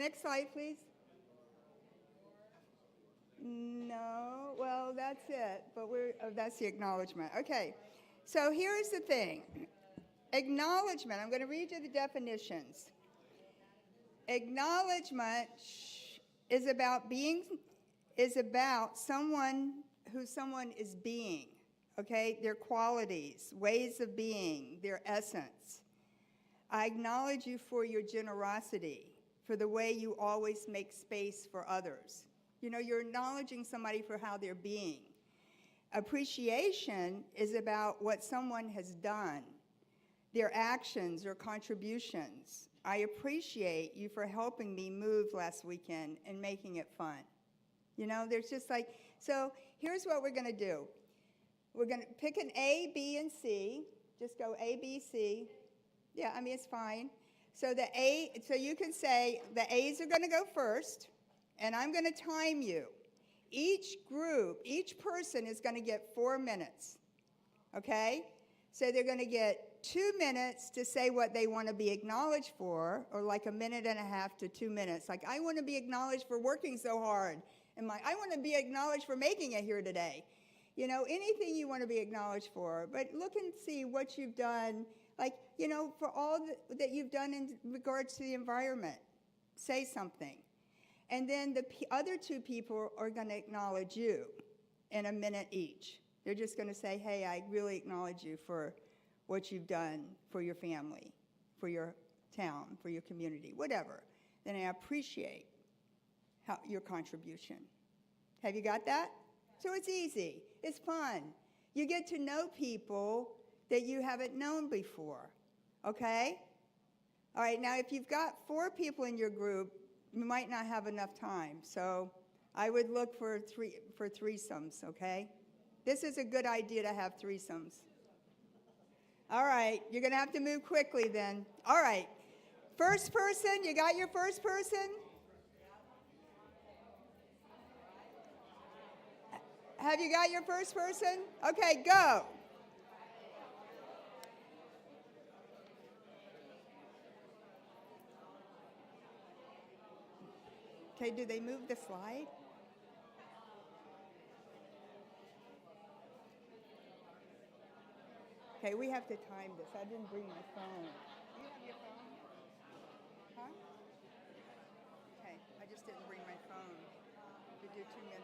Next slide, please. No, well, that's it, but that's the acknowledgement. Okay, so here's the thing. Acknowledgement, I'm going to read you the definitions. Acknowledgement is about someone who someone is being, okay? Their qualities, ways of being, their essence. I acknowledge you for your generosity, for the way you always make space for others. You know, you're acknowledging somebody for how they're being. Appreciation is about what someone has done, their actions or contributions. I appreciate you for helping me move last weekend and making it fun. You know, there's just like, so here's what we're going to do. We're going to pick an A, B, and C. Just go A, B, C. Yeah, I mean, it's fine. So so you can say the A's are going to go first, and I'm going to time you. Each group, each person is going to get 4 minutes, okay? So they're going to get 2 minutes to say what they want to be acknowledged for, or like 1.5 minutes to 2 minutes. Like, I want to be acknowledged for working so hard. And I want to be acknowledged for making it here today. You know, anything you want to be acknowledged for. But look and see what you've done, like, you know, for all that you've done in regards to the environment. Say something. And then the other 2 people are going to acknowledge you in 1 minute each. They're just going to say, hey, I really acknowledge you for what you've done for your family, for your town, for your community, whatever. Then I appreciate your contribution. Have you got that? So it's easy. It's fun. You get to know people that you haven't known before, okay? All right, now if you've got 4 people in your group, you might not have enough time. So I would look for threesomes, okay? This is a good idea to have threesomes. All right, you're going to have to move quickly then. All right, first person, you got your first person? Have you got your first person? Okay, go. Okay, do they move the slide? Okay, we have to time this. I didn't bring my phone. Do you have your phone? Huh? Okay, I just didn't bring my phone. We do 2 minutes.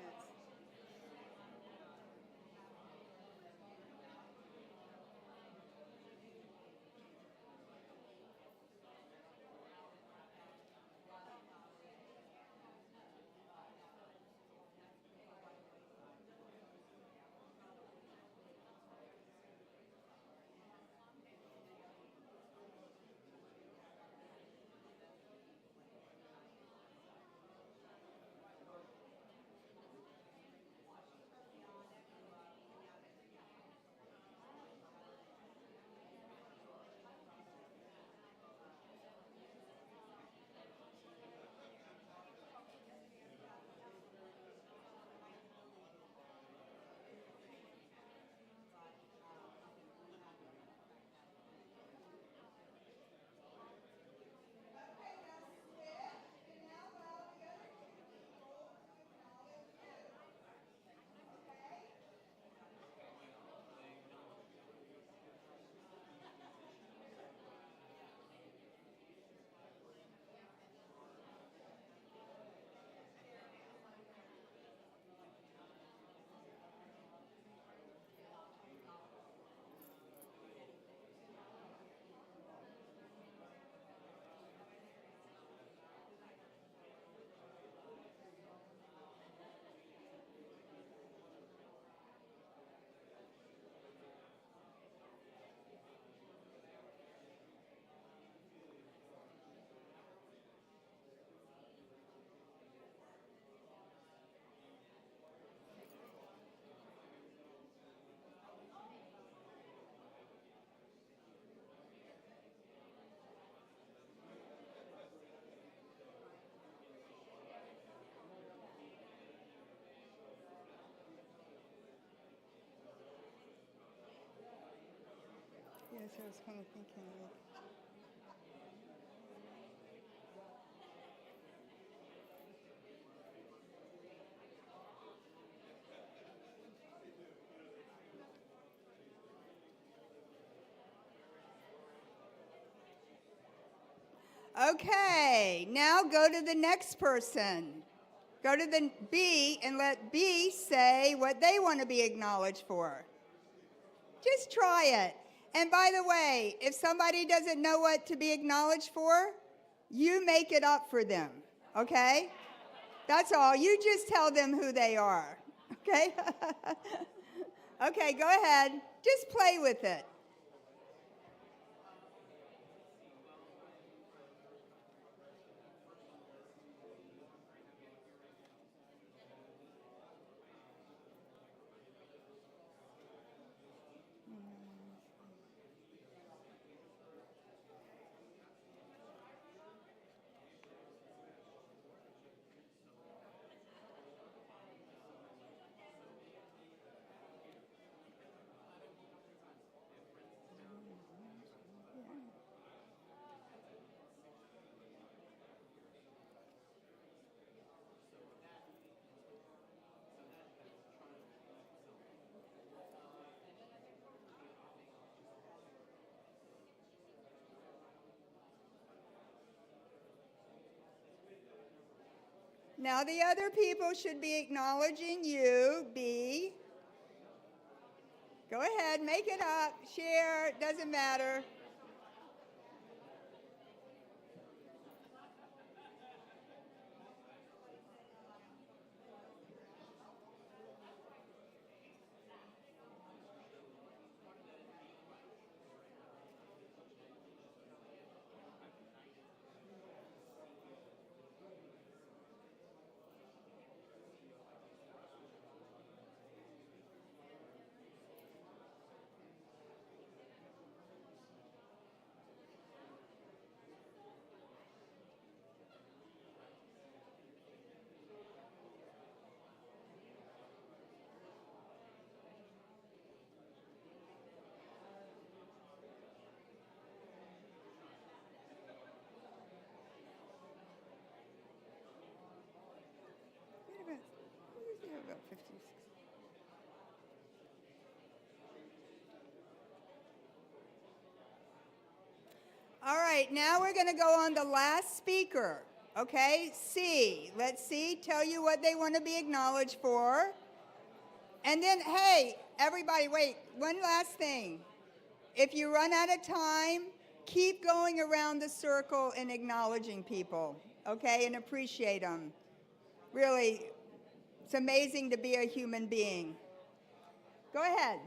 Yes, I was kind of thinking. Okay, now go to the next person. Go to the B and let B say what they want to be acknowledged for. Just try it. And by the way, if somebody doesn't know what to be acknowledged for, you make it up for them, okay? That's all. You just tell them who they are, okay? Okay, go ahead. Just play with it. Now the other people should be acknowledging you, B. Go ahead, make it up, share, it doesn't matter. About 56. All right, now we're going to go on the last speaker, okay? C. Let C tell you what they want to be acknowledged for. And then, hey, everybody, wait, one last thing. If you run out of time, keep going around the circle and acknowledging people, okay, and appreciate them. Really, it's amazing to be a human being. Go ahead.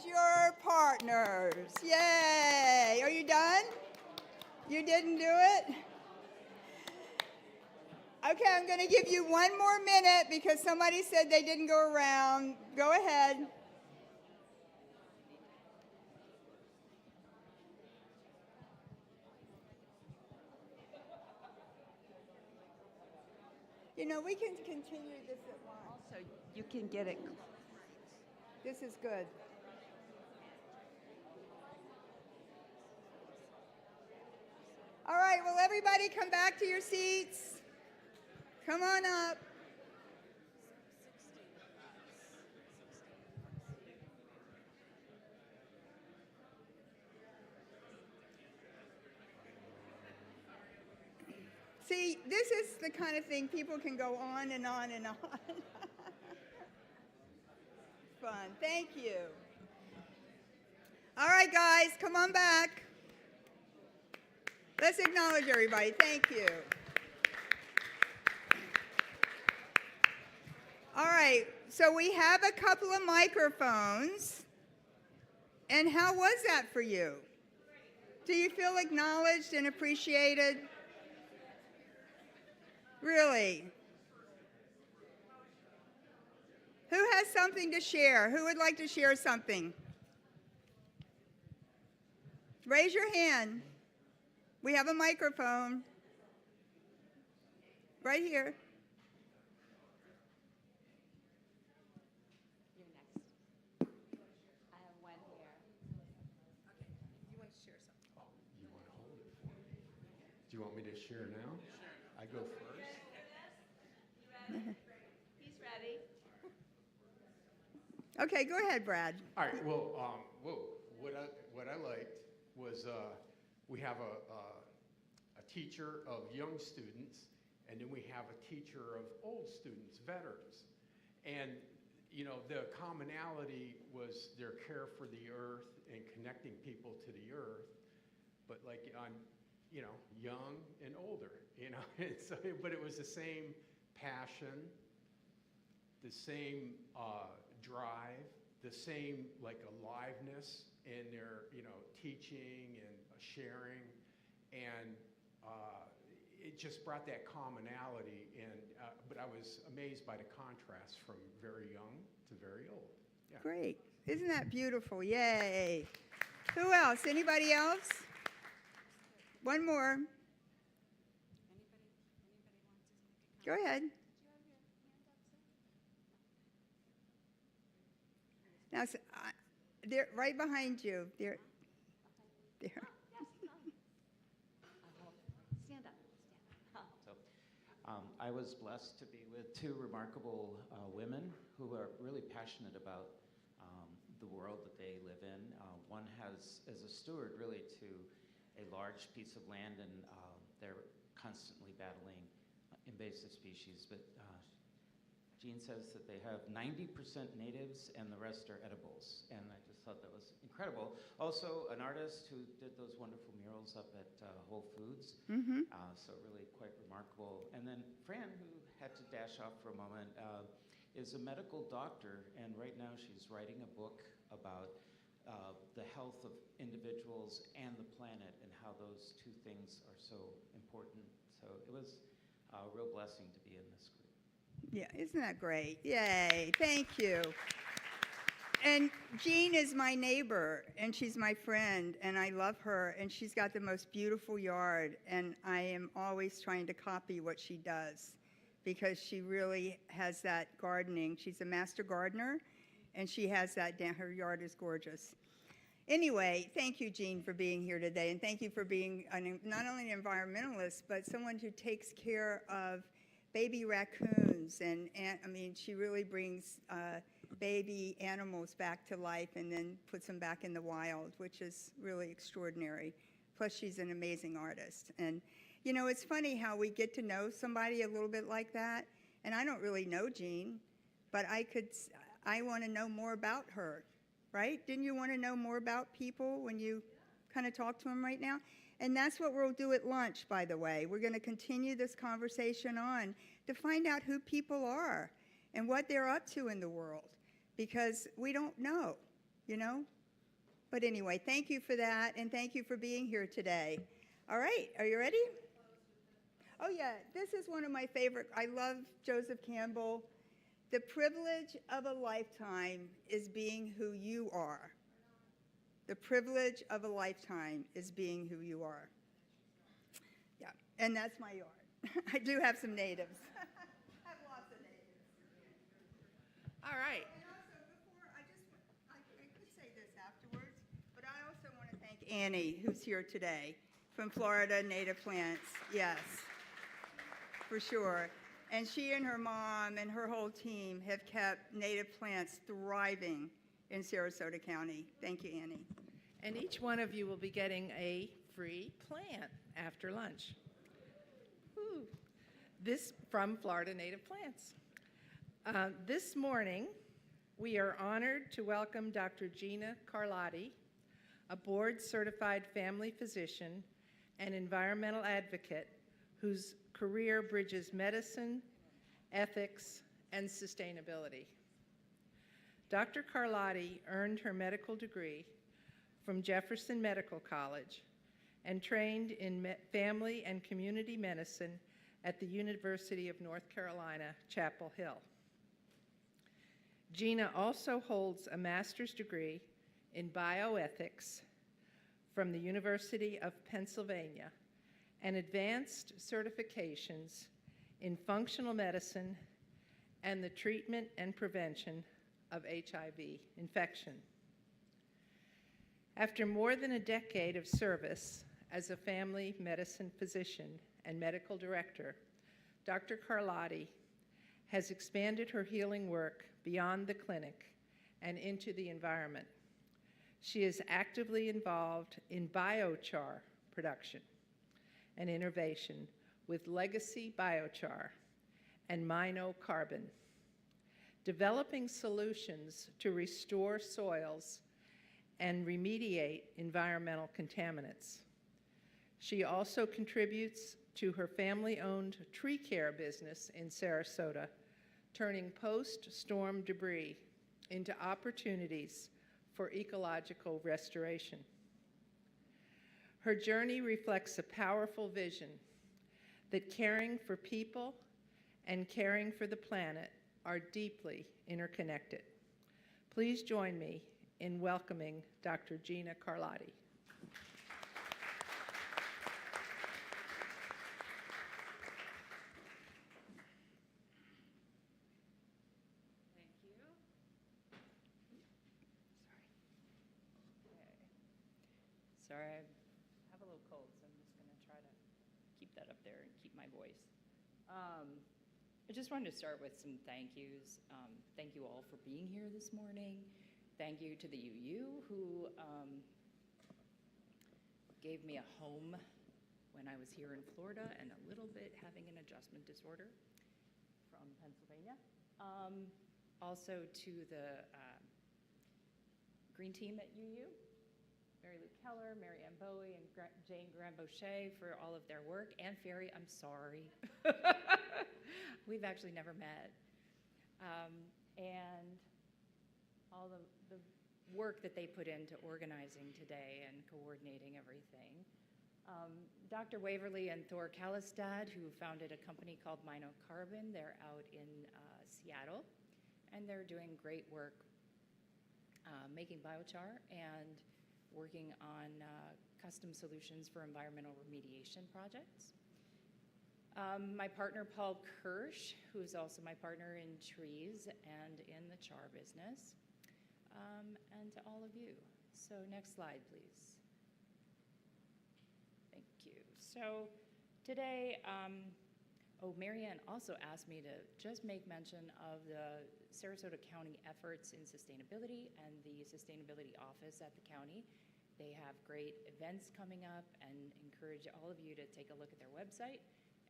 Your partners. Yay! Are you done? You didn't do it? Okay, I'm going to give you one more minute because somebody said they didn't go around. Go ahead. You know, we can continue this at once. So you can get it. This is good. All right, will everybody come back to your seats? Come on up. See, this is the kind of thing people can go on and on and on. Fun. Thank you. All right, guys, come on back. Let's acknowledge everybody. Thank you. All right, so we have a couple of microphones. And how was that for you? Do you feel acknowledged and appreciated? Really? Who has something to share? Who would like to share something? Raise your hand. We have a microphone. Right here. You're next. I have one here. Okay, you want to share something? Oh, you want to hold it for me? Do you want me to share now? I go first? You ready? He's ready. Okay, go ahead, Brad. All right, well, what I liked was we have a teacher of young students, and then we have a teacher of old students, veterans. And, you know, the commonality was their care for the earth and connecting people to the earth, but like on, you know, young and older, you know. But it was the same passion, the same drive, the same like aliveness in their, you know, teaching and sharing, and it just brought that commonality. And but I was amazed by the contrast from very young to very old. Yeah. Great. Isn't that beautiful? Yay. Who else? Anybody else? One more. Go ahead. Now, they're right behind you. They're there. Stand up. So, I was blessed to be with two remarkable women who are really passionate about the world that they live in. One has, as a steward, really to a large piece of land, and they're constantly battling invasive species. But Jean says that they have 90% natives and the rest are edibles, and I just thought that was incredible. Also, an artist who did those wonderful murals up at Whole Foods, so really quite remarkable. And then Fran, who had to dash off for a moment, is a medical doctor, and right now she's writing a book about the health of individuals and the planet and how those two things are so important. So it was a real blessing to be in this group. Yeah, isn't that great? Yay, thank you. And Jean is my neighbor, and she's my friend, and I love her, and she's got the most beautiful yard, and I am always trying to copy what she does because she really has that gardening. She's a master gardener, and she has that down. Her yard is gorgeous. Anyway, thank you, Jean, for being here today, and thank you for being not only an environmentalist, but someone who takes care of baby raccoons, and I mean, she really brings baby animals back to life and then puts them back in the wild, which is really extraordinary. Plus, she's an amazing artist. And, you know, it's funny how we get to know somebody a little bit like that, and I don't really know Jean, but I want to know more about her, right? Didn't you want to know more about people when you kind of talk to them right now? And that's what we'll do at lunch, by the way. We're going to continue this conversation on to find out who people are and what they're up to in the world, because we don't know, you know? But anyway, thank you for that, and thank you for being here today. All right, are you ready? Oh, yeah, this is one of my favorite. I love Joseph Campbell. The privilege of a lifetime is being who you are. The privilege of a lifetime is being who you are. Yeah, and that's my yard. I do have some natives. I have lots of natives. All right. And also, before, I could say this afterwards, but I also want to thank Annie, who's here today, from Florida Native Plants. Yes, for sure. And she and her mom and her whole team have kept native plants thriving in Sarasota County. Thank you, Annie. And each one of you will be getting a free plant after lunch. Woo. This from Florida Native Plants. This morning, we are honored to welcome Dr. Gina Carlotti, a board-certified family physician and environmental advocate whose career bridges medicine, ethics, and sustainability. Dr. Carlotti earned her medical degree from Jefferson Medical College and trained in family and community medicine at the University of North Carolina, Chapel Hill. Gina also holds a master's degree in bioethics from the University of Pennsylvania and advanced certifications in functional medicine and the treatment and prevention of HIV infection. After more than a decade of service as a family medicine physician and medical director, Dr. Carlotti has expanded her healing work beyond the clinic and into the environment. She is actively involved in biochar production and innovation with Legacy Biochar and Minocarbon, developing solutions to restore soils and remediate environmental contaminants. She also contributes to her family-owned tree care business in Sarasota, turning post-storm debris into opportunities for ecological restoration. Her journey reflects a powerful vision that caring for people and caring for the planet are deeply interconnected. Please join me in welcoming Dr. Gina Carlotti. Thank you. Sorry, I have a little cold, so I'm just going to try to keep that up there and keep my voice. I just wanted to start with some thank yous. Thank you all for being here this morning. Thank you to the UU who gave me a home when I was here in Florida and a little bit having an adjustment disorder from Pennsylvania. Also to the green team at UU, Mary Lou Keller, Mary Ann Bowie, and Jane Graham-Boucher for all of their work. And Ferry, I'm sorry. We've actually never met. And all the work that they put into organizing today and coordinating everything. Dr. Waverly and Thor Kallestad, who founded a company called Minocarbon. They're out in Seattle, and they're doing great work making biochar and working on custom solutions for environmental remediation projects. My partner, Paul Kirsch, who is also my partner in trees and in the char business, and to all of you. So next slide, please. Thank you. So today, Marianne also asked me to just make mention of the Sarasota County efforts in sustainability and the Sustainability Office at the county. They have great events coming up and encourage all of you to take a look at their website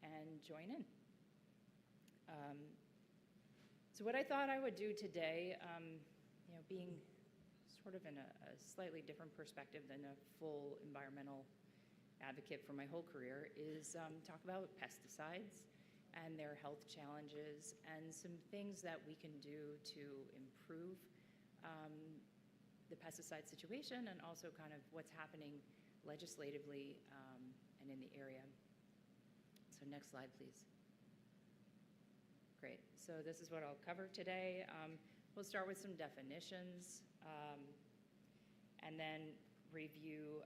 and join in. So what I thought I would do today, being sort of in a slightly different perspective than a full environmental advocate for my whole career, is talk about pesticides and their health challenges and some things that we can do to improve the pesticide situation and also kind of what's happening legislatively and in the area. So next slide, please. Great. So this is what I'll cover today. We'll start with some definitions and then review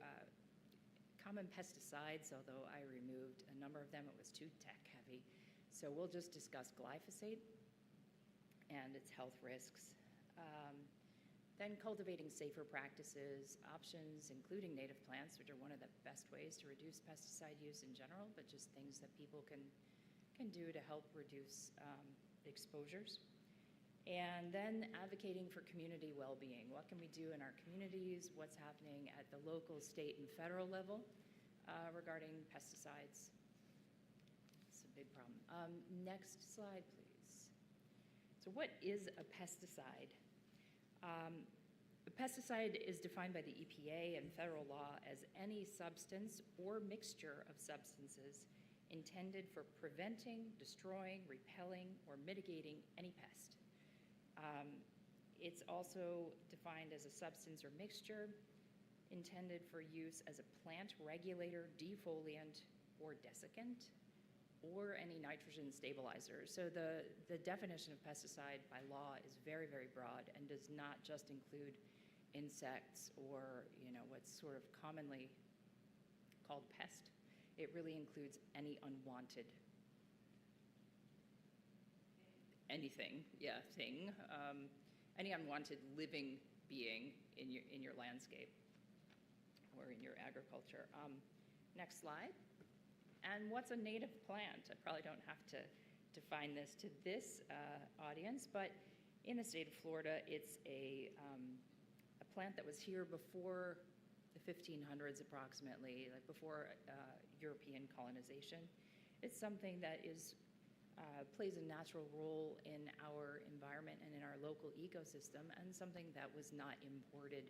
common pesticides, although I removed a number of them. It was too tech heavy. So we'll just discuss glyphosate and its health risks. Then cultivating safer practices, options, including native plants, which are one of the best ways to reduce pesticide use in general, but just things that people can do to help reduce exposures. And then advocating for community well-being. What can we do in our communities? What's happening at the local, state, and federal level regarding pesticides? It's a big problem. Next slide, please. So what is a pesticide? A pesticide is defined by the EPA and federal law as any substance or mixture of substances intended for preventing, destroying, repelling, or mitigating any pest. It's also defined as a substance or mixture intended for use as a plant regulator, defoliant, or desiccant, or any nitrogen stabilizer. So the definition of pesticide by law is very, very broad and does not just include insects or what's sort of commonly called pest. It really includes any unwanted thing, any unwanted living being in your landscape or in your agriculture. Next slide. And what's a native plant? I probably don't have to define this to this audience, but in the state of Florida, it's a plant that was here before the 1500s approximately, like before European colonization. It's something that plays a natural role in our environment and in our local ecosystem, and something that was not imported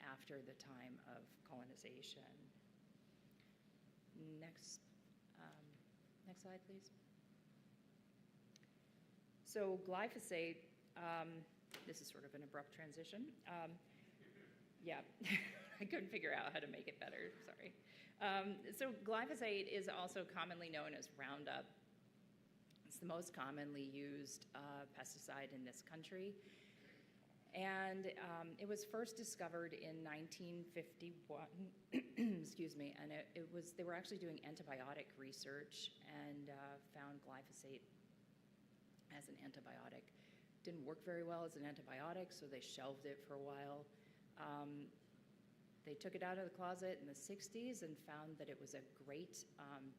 after the time of colonization. Next slide, please. So glyphosate, this is sort of an abrupt transition. Yeah, I couldn't figure out how to make it better, sorry. So glyphosate is also commonly known as Roundup. It's the most commonly used pesticide in this country. And it was first discovered in 1951, excuse me, and they were actually doing antibiotic research and found glyphosate as an antibiotic. Didn't work very well as an antibiotic, so they shelved it for a while. They took it out of the closet in the 60s and found that it was a great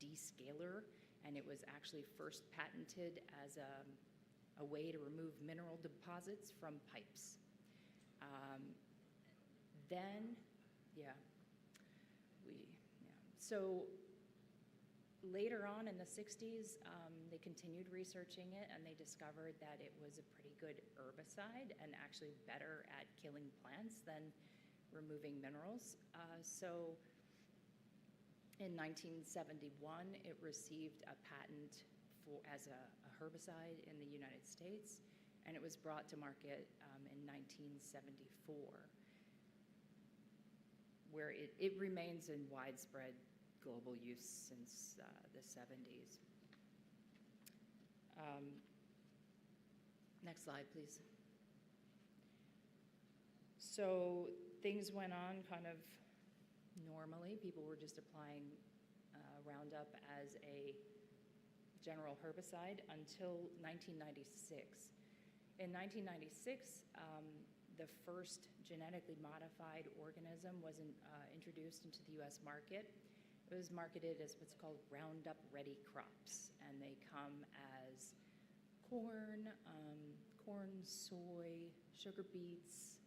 descaler, and it was actually first patented as a way to remove mineral deposits from pipes. So later on in the 60s, they continued researching it, and they discovered that it was a pretty good herbicide and actually better at killing plants than removing minerals. So in 1971, it received a patent as a herbicide in the United States, and it was brought to market in 1974, where it remains in widespread global use since the 70s. Next slide, please. So things went on kind of normally. People were just applying Roundup as a general herbicide until 1996. In 1996, the first genetically modified organism was introduced into the U.S. market. It was marketed as what's called Roundup Ready crops, and they come as corn, soy, sugar beets,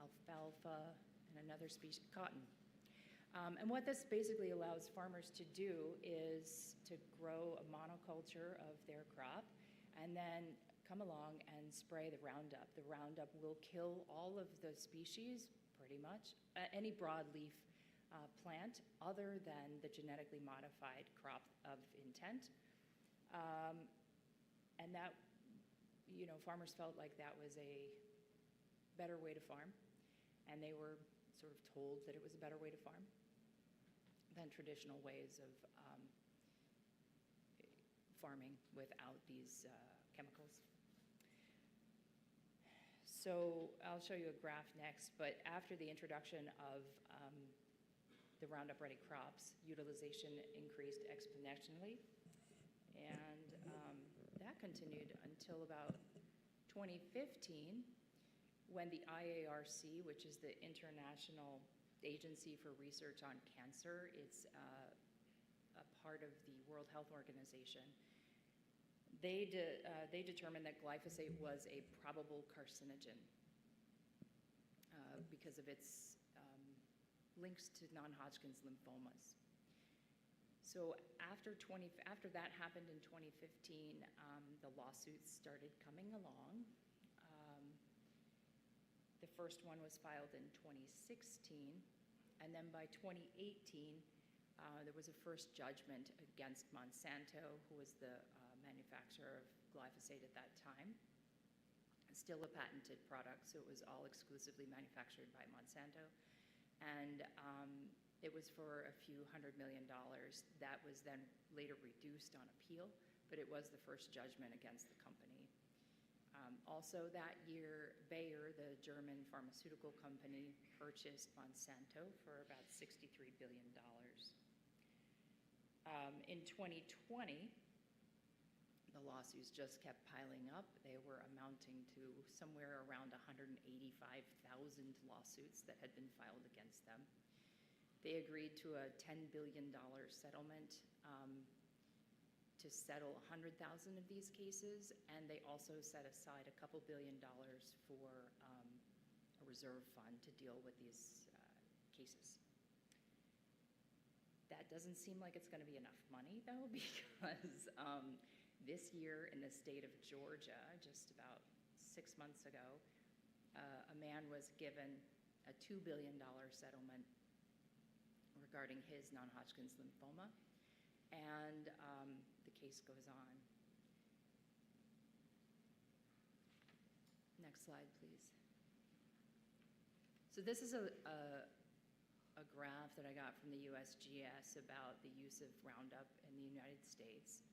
alfalfa, and another species, cotton. And what this basically allows farmers to do is to grow a monoculture of their crop and then come along and spray the Roundup. The Roundup will kill all of the species, pretty much, any broadleaf plant other than the genetically modified crop of intent. And that, farmers felt like that was a better way to farm, and they were sort of told that it was a better way to farm than traditional ways of farming without these chemicals. So I'll show you a graph next, but after the introduction of the Roundup Ready crops, utilization increased exponentially, and that continued until about 2015, when the IARC, which is the International Agency for Research on Cancer, it's a part of the World Health Organization, they determined that glyphosate was a probable carcinogen because of its links to non-Hodgkin's lymphomas. So after that happened in 2015, the lawsuits started coming along. The first one was filed in 2016, and then by 2018, there was a first judgment against Monsanto, who was the manufacturer of glyphosate at that time. It's still a patented product, so it was all exclusively manufactured by Monsanto. And it was for a few $100 million. That was then later reduced on appeal, but it was the first judgment against the company. Also that year, Bayer, the German pharmaceutical company, purchased Monsanto for about $63 billion. In 2020, the lawsuits just kept piling up. They were amounting to somewhere around 185,000 lawsuits that had been filed against them. They agreed to a $10 billion settlement to settle 100,000 of these cases, and they also set aside a couple $1 billion for a reserve fund to deal with these cases. That doesn't seem like it's going to be enough money, though, because this year in the state of Georgia, just about 6 months ago, a man was given a $2 billion settlement regarding his non-Hodgkin's lymphoma, and the case goes on. Next slide, please. So this is a graph that I got from the USGS about the use of Roundup in the United States.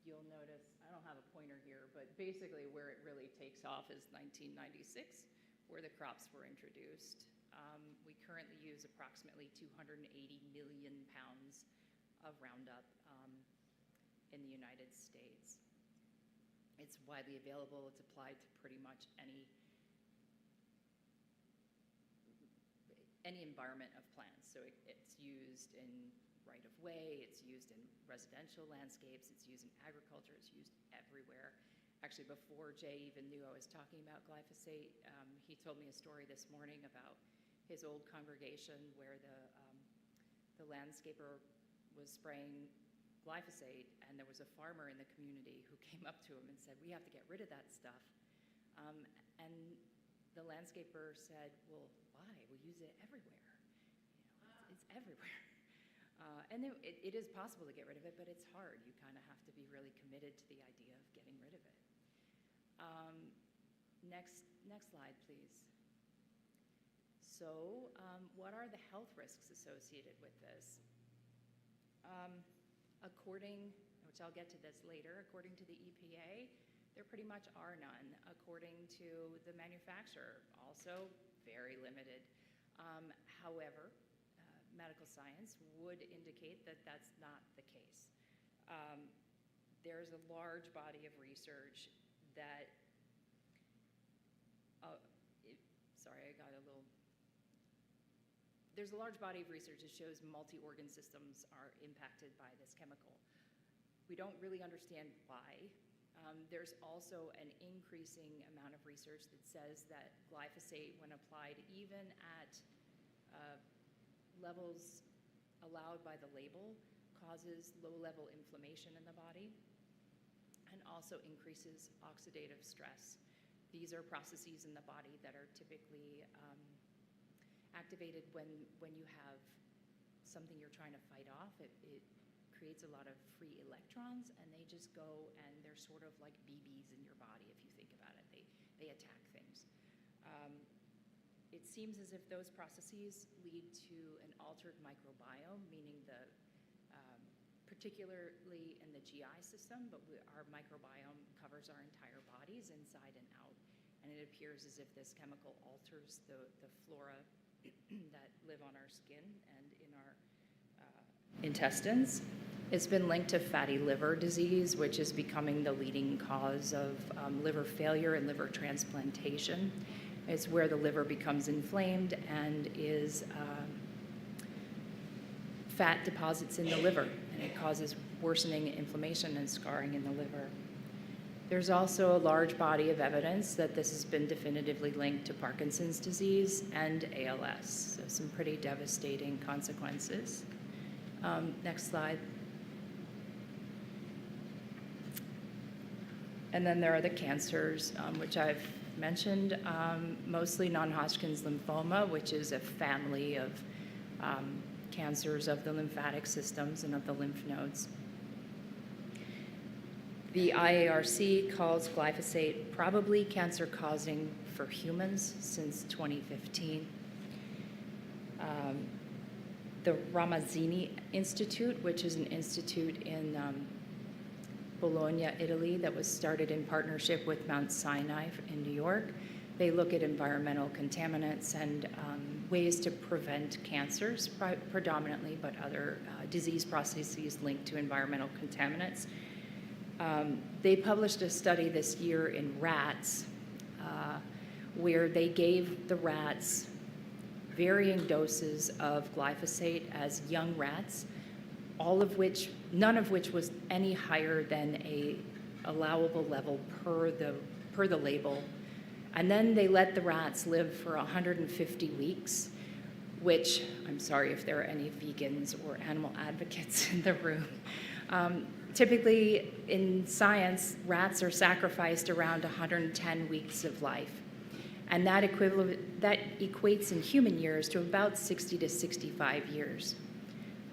You'll notice, I don't have a pointer here, but basically where it really takes off is 1996, where the crops were introduced. We currently use approximately 280 million pounds of Roundup in the United States. It's widely available. It's applied to pretty much any environment of plants. So it's used in right-of-way, it's used in residential landscapes, it's used in agriculture, it's used everywhere. Actually, before Jay even knew I was talking about glyphosate, he told me a story this morning about his old congregation where the landscaper was spraying glyphosate, and there was a farmer in the community who came up to him and said, "We have to get rid of that stuff." And the landscaper said, "Well, why? We use it everywhere. You know, it's everywhere." And it is possible to get rid of it, but it's hard. You kind of have to be really committed to the idea of getting rid of it. Next slide, please. So what are the health risks associated with this? Which I'll get to this later, according to the EPA, there pretty much are none. According to the manufacturer, also very limited. However, medical science would indicate that that's not the case. There's a large body of research that, there's a large body of research that shows multi-organ systems are impacted by this chemical. We don't really understand why. There's also an increasing amount of research that says that glyphosate, when applied even at levels allowed by the label, causes low-level inflammation in the body and also increases oxidative stress. These are processes in the body that are typically activated when you have something you're trying to fight off. It creates a lot of free electrons, and they just go, and they're sort of like BBs in your body, if you think about it. They attack things. It seems as if those processes lead to an altered microbiome, meaning particularly in the GI system, but our microbiome covers our entire bodies inside and out. And it appears as if this chemical alters the flora that live on our skin and in our intestines. It's been linked to fatty liver disease, which is becoming the leading cause of liver failure and liver transplantation. It's where the liver becomes inflamed and is fat deposits in the liver, and it causes worsening inflammation and scarring in the liver. There's also a large body of evidence that this has been definitively linked to Parkinson's disease and ALS, so some pretty devastating consequences. Next slide. And then there are the cancers, which I've mentioned, mostly non-Hodgkin's lymphoma, which is a family of cancers of the lymphatic systems and of the lymph nodes. The IARC calls glyphosate probably cancer-causing for humans since 2015. The Ramazzini Institute, which is an institute in Bologna, Italy, that was started in partnership with Mount Sinai in New York. They look at environmental contaminants and ways to prevent cancers predominantly, but other disease processes linked to environmental contaminants. They published a study this year in rats where they gave the rats varying doses of glyphosate as young rats, none of which was any higher than a allowable level per the label. And then they let the rats live for 150 weeks, which, I'm sorry if there are any vegans or animal advocates in the room. Typically, in science, rats are sacrificed around 110 weeks of life. And that equates in human years to about 60 to 65 years.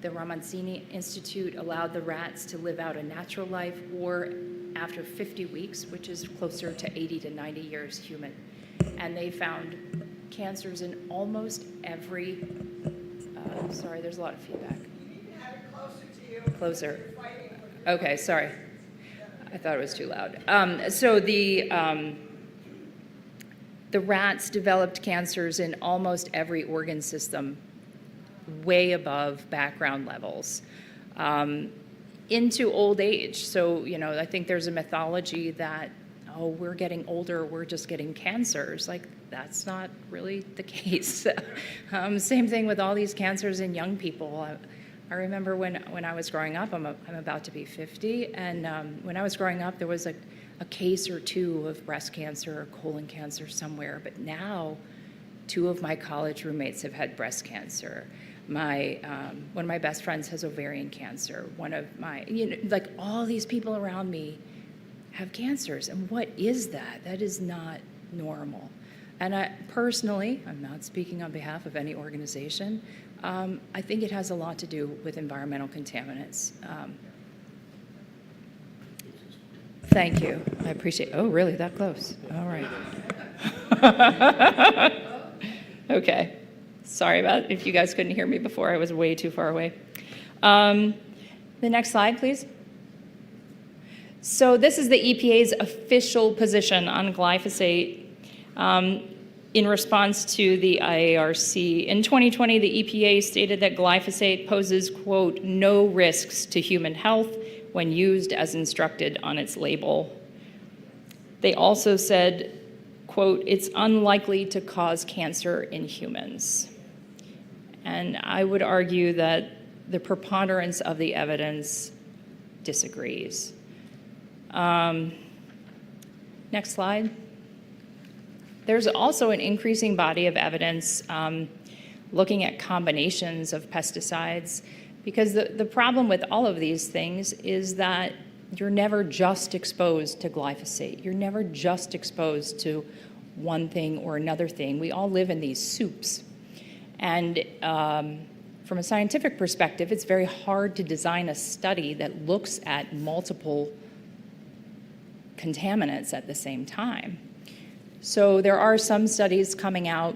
The Ramazzini Institute allowed the rats to live out a natural life, or after 50 weeks, which is closer to 80 to 90 years human. And they found cancers in almost every, sorry, there's a lot of feedback. You need to have it closer to you. Closer. Okay, sorry. I thought it was too loud. So the rats developed cancers in almost every organ system, way above background levels, into old age. So, I think there's a mythology that, oh, we're getting older, we're just getting cancers. Like, that's not really the case. Same thing with all these cancers in young people. I remember when I was growing up, I'm about to be 50, and when I was growing up, there was a case or two of breast cancer or colon cancer somewhere, but now 2 of my college roommates have had breast cancer. One of my best friends has ovarian cancer. One of my, like all these people around me have cancers, and what is that? That is not normal. And I personally, I'm not speaking on behalf of any organization, I think it has a lot to do with environmental contaminants. Thank you. I appreciate. Oh, really? That close? All right. Okay. Sorry about if you guys couldn't hear me before. I was way too far away. The next slide, please. So this is the EPA's official position on glyphosate in response to the IARC. In 2020, the EPA stated that glyphosate poses, quote, no risks to human health when used as instructed on its label. They also said, quote, it's unlikely to cause cancer in humans. And I would argue that the preponderance of the evidence disagrees. Next slide. There's also an increasing body of evidence looking at combinations of pesticides, because the problem with all of these things is that you're never just exposed to glyphosate. You're never just exposed to one thing or another thing. We all live in these soups. And from a scientific perspective, it's very hard to design a study that looks at multiple contaminants at the same time. So there are some studies coming out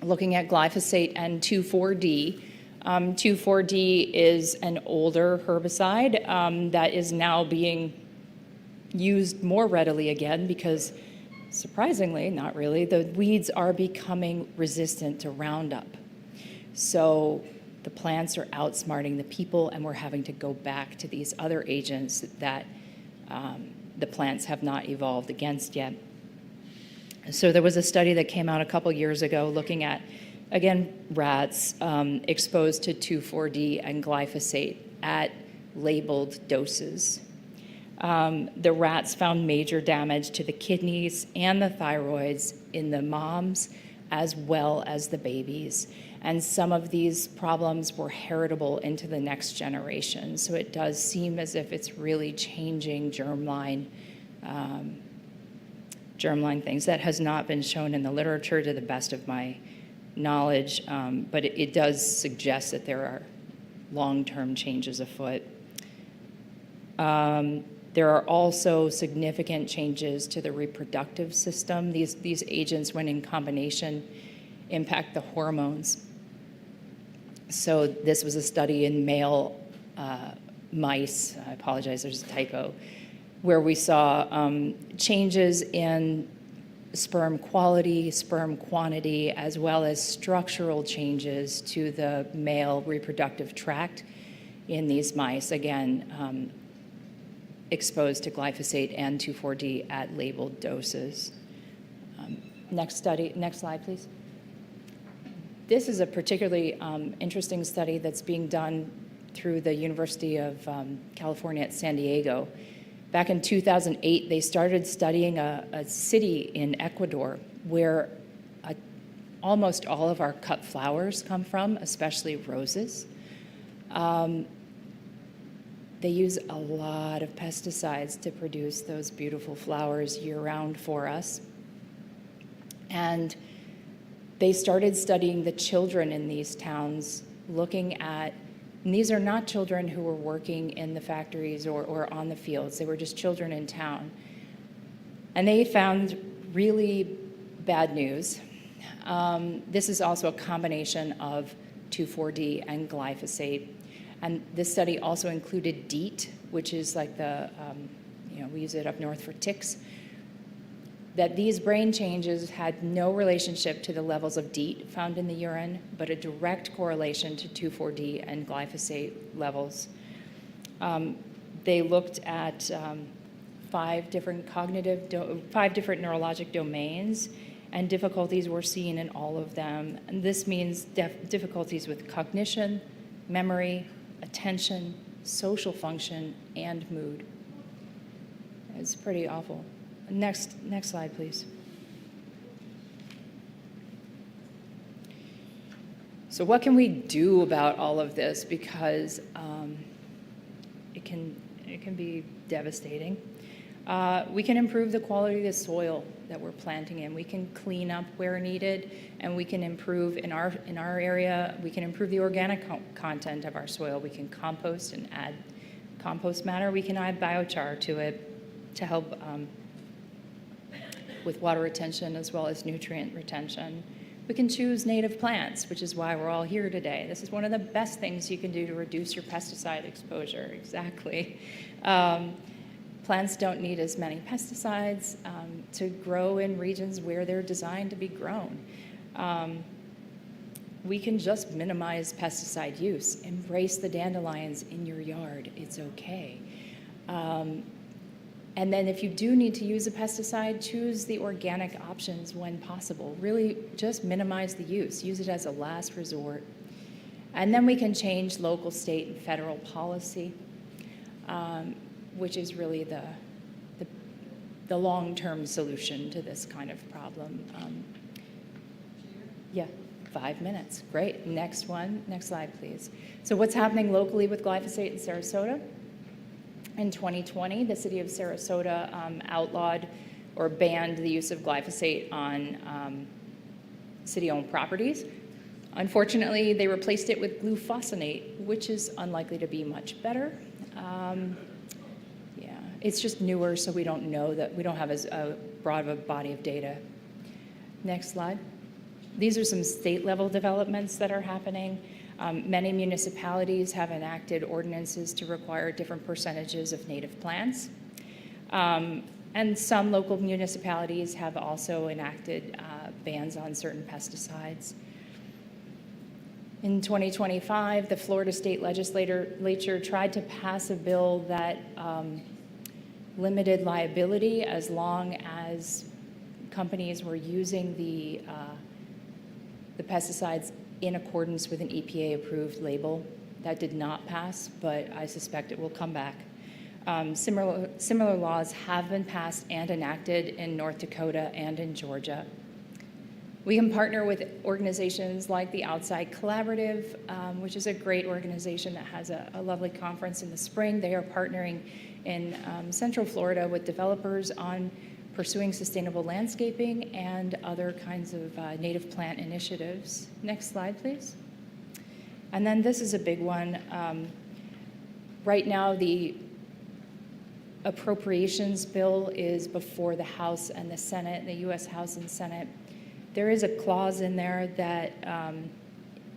looking at glyphosate and 2,4-D. 2,4-D is an older herbicide that is now being used more readily again because, surprisingly, not really, the weeds are becoming resistant to Roundup. So The plants are outsmarting the people, and we're having to go back to these other agents that the plants have not evolved against yet. So there was a study that came out a couple years ago looking at, again, rats exposed to 2,4-D and glyphosate at labeled doses. The rats found major damage to the kidneys and the thyroids in the moms as well as the babies. And some of these problems were heritable into the next generation. So it does seem as if it's really changing germline things. That has not been shown in the literature to the best of my knowledge, but it does suggest that there are long-term changes afoot. There are also significant changes to the reproductive system. These agents, when in combination, impact the hormones. So this was a study in male mice, I apologize, there's a typo, where we saw changes in sperm quality, sperm quantity, as well as structural changes to the male reproductive tract in these mice, again, exposed to glyphosate and 2,4-D at labeled doses. Next slide, please. This is a particularly interesting study that's being done through the University of California at San Diego. Back in 2008, they started studying a city in Ecuador where almost all of our cut flowers come from, especially roses. They use a lot of pesticides to produce those beautiful flowers year-round for us. And they started studying the children in these towns, looking at, and these are not children who were working in the factories or on the fields, they were just children in town. And they found really bad news. This is also a combination of 2,4-D and glyphosate. And this study also included DEET, which is like we use it up north for ticks, that these brain changes had no relationship to the levels of DEET found in the urine, but a direct correlation to 2,4-D and glyphosate levels. They looked at 5 different neurologic domains, and difficulties were seen in all of them. And this means difficulties with cognition, memory, attention, social function, and mood. It's pretty awful. Next slide, please. So what can we do about all of this? Because it can be devastating. We can improve the quality of the soil that we're planting in. We can clean up where needed, and we can improve in our area. We can improve the organic content of our soil. We can compost and add compost matter. We can add biochar to it to help with water retention as well as nutrient retention. We can choose native plants, which is why we're all here today. This is one of the best things you can do to reduce your pesticide exposure, exactly. Plants don't need as many pesticides to grow in regions where they're designed to be grown. We can just minimize pesticide use. Embrace the dandelions in your yard. It's okay. And then if you do need to use a pesticide, choose the organic options when possible. Really just minimize the use. Use it as a last resort. And then we can change local, state, and federal policy, which is really the long-term solution to this kind of problem. Yeah, 5 minutes. Great. Next slide, please. So what's happening locally with glyphosate in Sarasota? In 2020, the city of Sarasota outlawed or banned the use of glyphosate on city-owned properties. Unfortunately, they replaced it with glufosinate, which is unlikely to be much better. Yeah, it's just newer, so we don't know that, we don't have as broad of a body of data. Next slide. These are some state-level developments that are happening. Many municipalities have enacted ordinances to require different percentages of native plants. And some local municipalities have also enacted bans on certain pesticides. In 2025, the Florida State Legislature tried to pass a bill that limited liability as long as companies were using the pesticides in accordance with an EPA-approved label. That did not pass, but I suspect it will come back. Similar laws have been passed and enacted in North Dakota and in Georgia. We can partner with organizations like the Outside Collaborative, which is a great organization that has a lovely conference in the spring. They are partnering in Central Florida with developers on pursuing sustainable landscaping and other kinds of native plant initiatives. Next slide, please. And then this is a big one. Right now, the appropriations bill is before the House and the Senate, the U.S. House and Senate. There is a clause in there that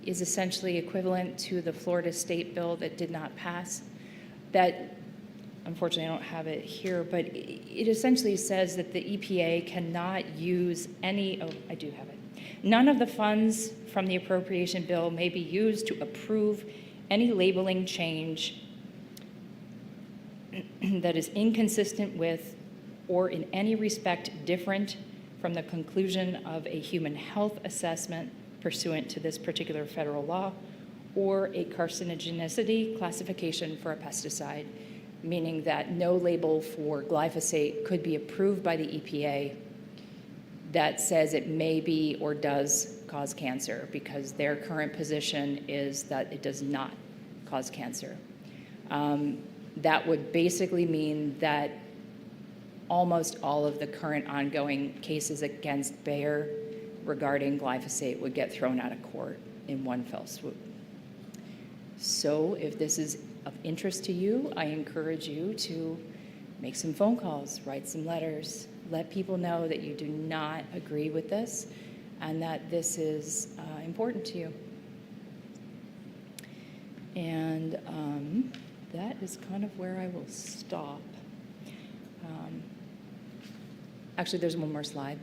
is essentially equivalent to the Florida state bill that did not pass. That, unfortunately, I don't have it here, but it essentially says that the EPA cannot use any, oh, I do have it. None of the funds from the appropriation bill may be used to approve any labeling change that is inconsistent with or in any respect different from the conclusion of a human health assessment pursuant to this particular federal law or a carcinogenicity classification for a pesticide, meaning that no label for glyphosate could be approved by the EPA that says it may be or does cause cancer, because their current position is that it does not cause cancer. That would basically mean that almost all of the current ongoing cases against Bayer regarding glyphosate would get thrown out of court in one fell swoop. So if this is of interest to you, I encourage you to make some phone calls, write some letters, let people know that you do not agree with this and that this is important to you. And that is kind of where I will stop. Actually, there's one more slide,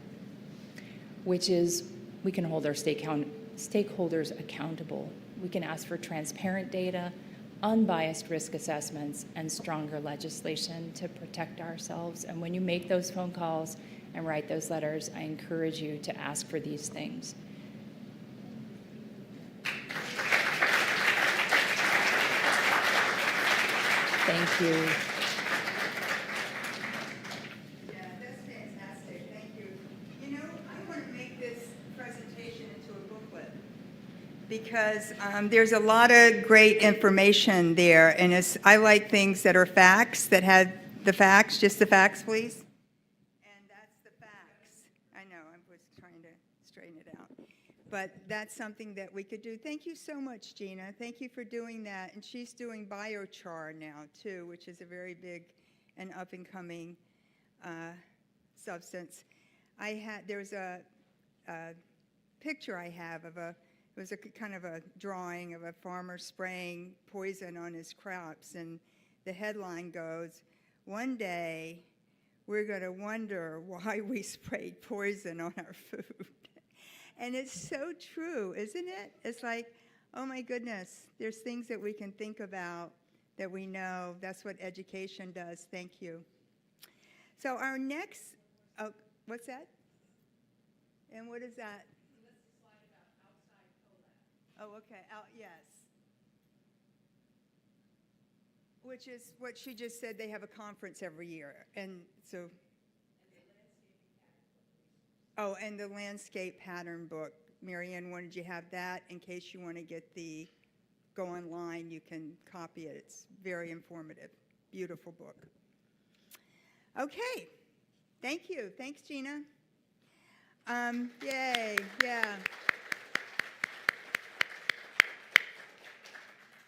which is we can hold our stakeholders accountable. We can ask for transparent data, unbiased risk assessments, and stronger legislation to protect ourselves. And when you make those phone calls and write those letters, I encourage you to ask for these things. Thank you. Yeah, that's fantastic. Thank you. You know, I want to make this presentation into a booklet because there's a lot of great information there, and I like things that are facts, that have the facts, just the facts, please. And that's the facts. I know, I was trying to straighten it out. But that's something that we could do. Thank you so much, Gina. Thank you for doing that. And she's doing biochar now, too, which is a very big and up-and-coming substance. There's a picture I have of it was a kind of a drawing of a farmer spraying poison on his crops. And the headline goes, "One day, we're going to wonder why we sprayed poison on our food." And it's so true, isn't it? It's like, oh my goodness, there's things that we can think about that we know. That's what education does. Thank you. So our next, oh, what's that? And what is that? Oh, okay. Yes. Which is what she just said. They have a conference every year, and so. Oh, and the landscape pattern book. Marianne wanted you to have that in case you want to go online. You can copy it. It's very informative. Beautiful book. Okay. Thank you. Thanks, Gina. Yay. Yeah.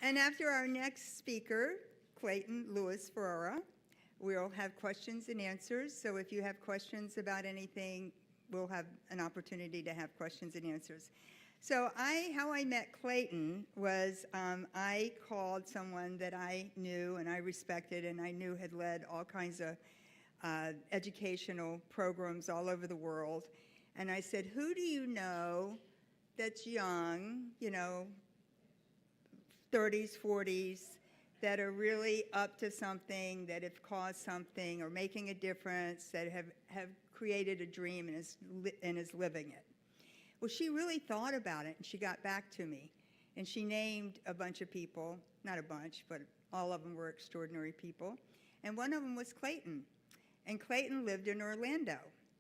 And after our next speaker, Clayton Louis Ferrara, we'll have questions and answers. So if you have questions about anything, we'll have an opportunity to have questions and answers. So how I met Clayton was I called someone that I knew and I respected and I knew had led all kinds of educational programs all over the world. And I said, who do you know that's young, 30s, 40s, that are really up to something, that have caused something or making a difference, that have created a dream and is living it. Well, she really thought about it, and she got back to me. And she named a bunch of people, not a bunch, but all of them were extraordinary people. And one of them was Clayton. And Clayton lived in Orlando.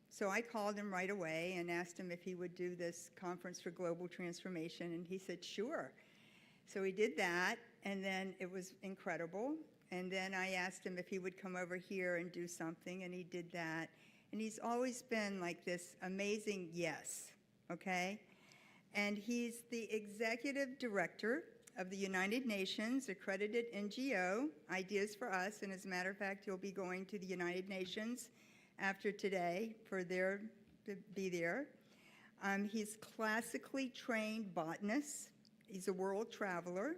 So I called him right away and asked him if he would do this conference for global transformation, and he said, sure. So he did that, and then it was incredible. And then I asked him if he would come over here and do something, and he did that. And he's always been like this amazing yes, okay? And he's the executive director of the United Nations accredited NGO, Ideas for Us, and as a matter of fact, he'll be going to the United Nations after today to be there. He's classically trained botanist. He's a world traveler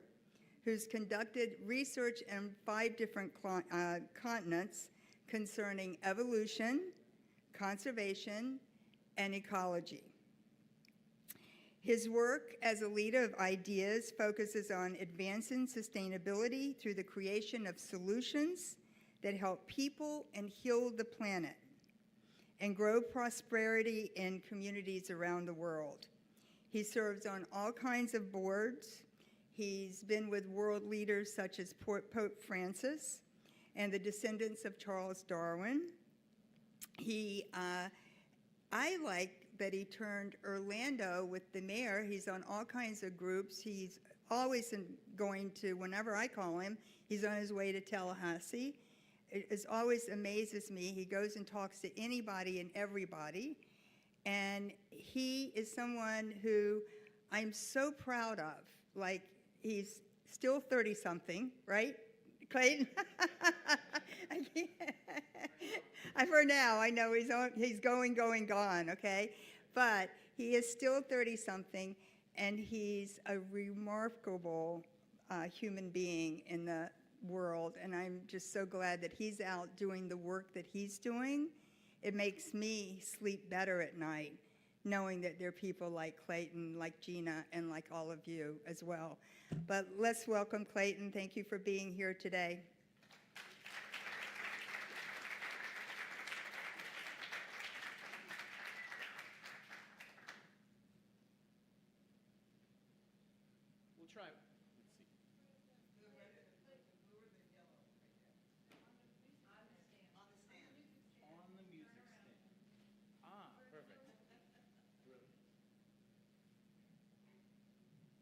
who's conducted research in 5 different continents concerning evolution, conservation, and ecology. His work as a leader of ideas focuses on advancing sustainability through the creation of solutions that help people and heal the planet and grow prosperity in communities around the world. He serves on all kinds of boards. He's been with world leaders such as Pope Francis and the descendants of Charles Darwin. I like that he turned Orlando with the mayor. He's on all kinds of groups. He's always going to, whenever I call him, he's on his way to Tallahassee. It always amazes me. He goes and talks to anybody and everybody. And he is someone who I'm so proud of. Like, he's still 30-something, right, Clayton? For now, I know he's going, gone, okay? But he is still 30-something, and he's a remarkable human being in the world, and I'm just so glad that he's out doing the work that he's doing. It makes me sleep better at night, knowing that there are people like Clayton, like Gina, and like all of you as well. But let's welcome Clayton. Thank you for being here today. We'll try. Let's see. On the music stand. Ah, perfect.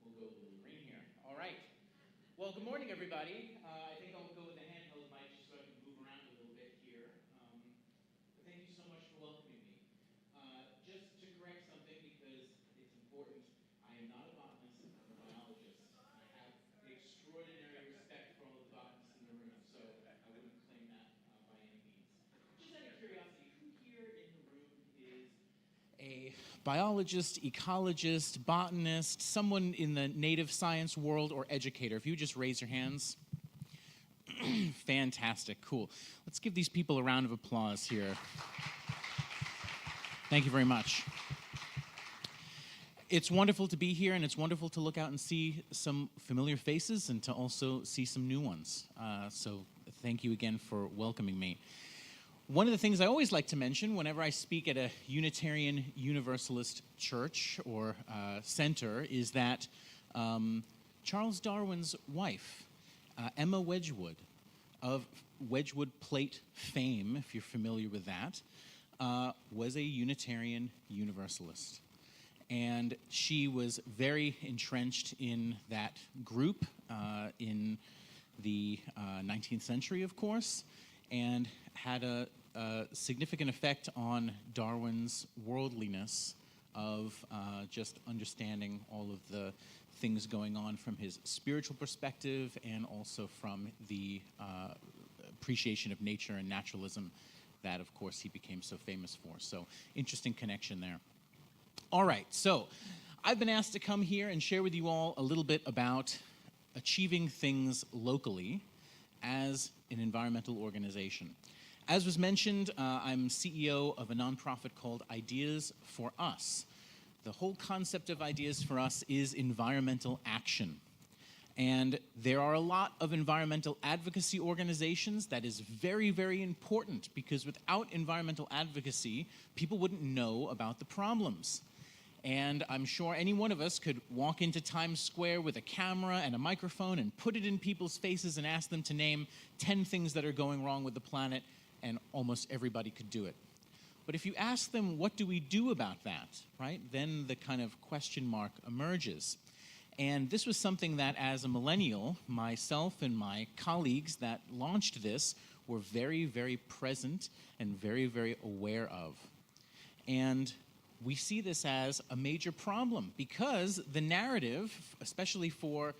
We'll go a little green here. All right. Well, good morning, everybody. I think I'll go with the handheld mic just so I can move around a little bit here. But thank you so much for welcoming me. Just to correct something, because it's important, I am not a botanist, I'm a biologist. I have extraordinary respect for all the botanists in the room, so I wouldn't claim that by any means. Just out of curiosity, who here in the room is a biologist, ecologist, botanist, someone in the native science world, or educator? If you just raise your hands. Fantastic, cool. Let's give these people a round of applause here. Thank you very much. It's wonderful to be here, and it's wonderful to look out and see some familiar faces and to also see some new ones. So thank you again for welcoming me. One of the things I always like to mention whenever I speak at a Unitarian Universalist church or center is that Charles Darwin's wife, Emma Wedgwood, of Wedgwood plate fame, if you're familiar with that, was a Unitarian Universalist. And she was very entrenched in that group in the 19th century, of course, and had a significant effect on Darwin's worldliness of just understanding all of the things going on from his spiritual perspective and also from the appreciation of nature and naturalism that, of course, he became so famous for. So, interesting connection there. All right, so I've been asked to come here and share with you all a little bit about achieving things locally as an environmental organization. As was mentioned, I'm CEO of a nonprofit called Ideas for Us. The whole concept of Ideas for Us is environmental action. And there are a lot of environmental advocacy organizations. That is very, very important, because without environmental advocacy, people wouldn't know about the problems. And I'm sure any one of us could walk into Times Square with a camera and a microphone and put it in people's faces and ask them to name 10 things that are going wrong with the planet, and almost everybody could do it. But if you ask them, what do we do about that, right? Then the kind of question mark emerges. And this was something that, as a millennial, myself and my colleagues that launched this were very, very present and very, very aware of. And we see this as a major problem, because the narrative, especially for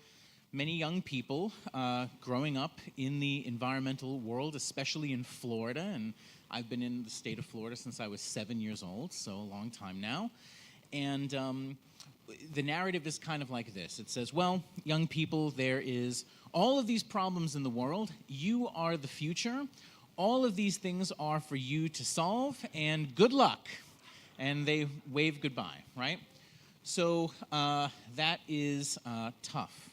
many young people growing up in the environmental world, especially in Florida, and I've been in the state of Florida since I was 7 years old, so a long time now, and the narrative is kind of like this. It says, well, young people, there is all of these problems in the world. You are the future. All of these things are for you to solve, and good luck. And they wave goodbye, right? So that is tough,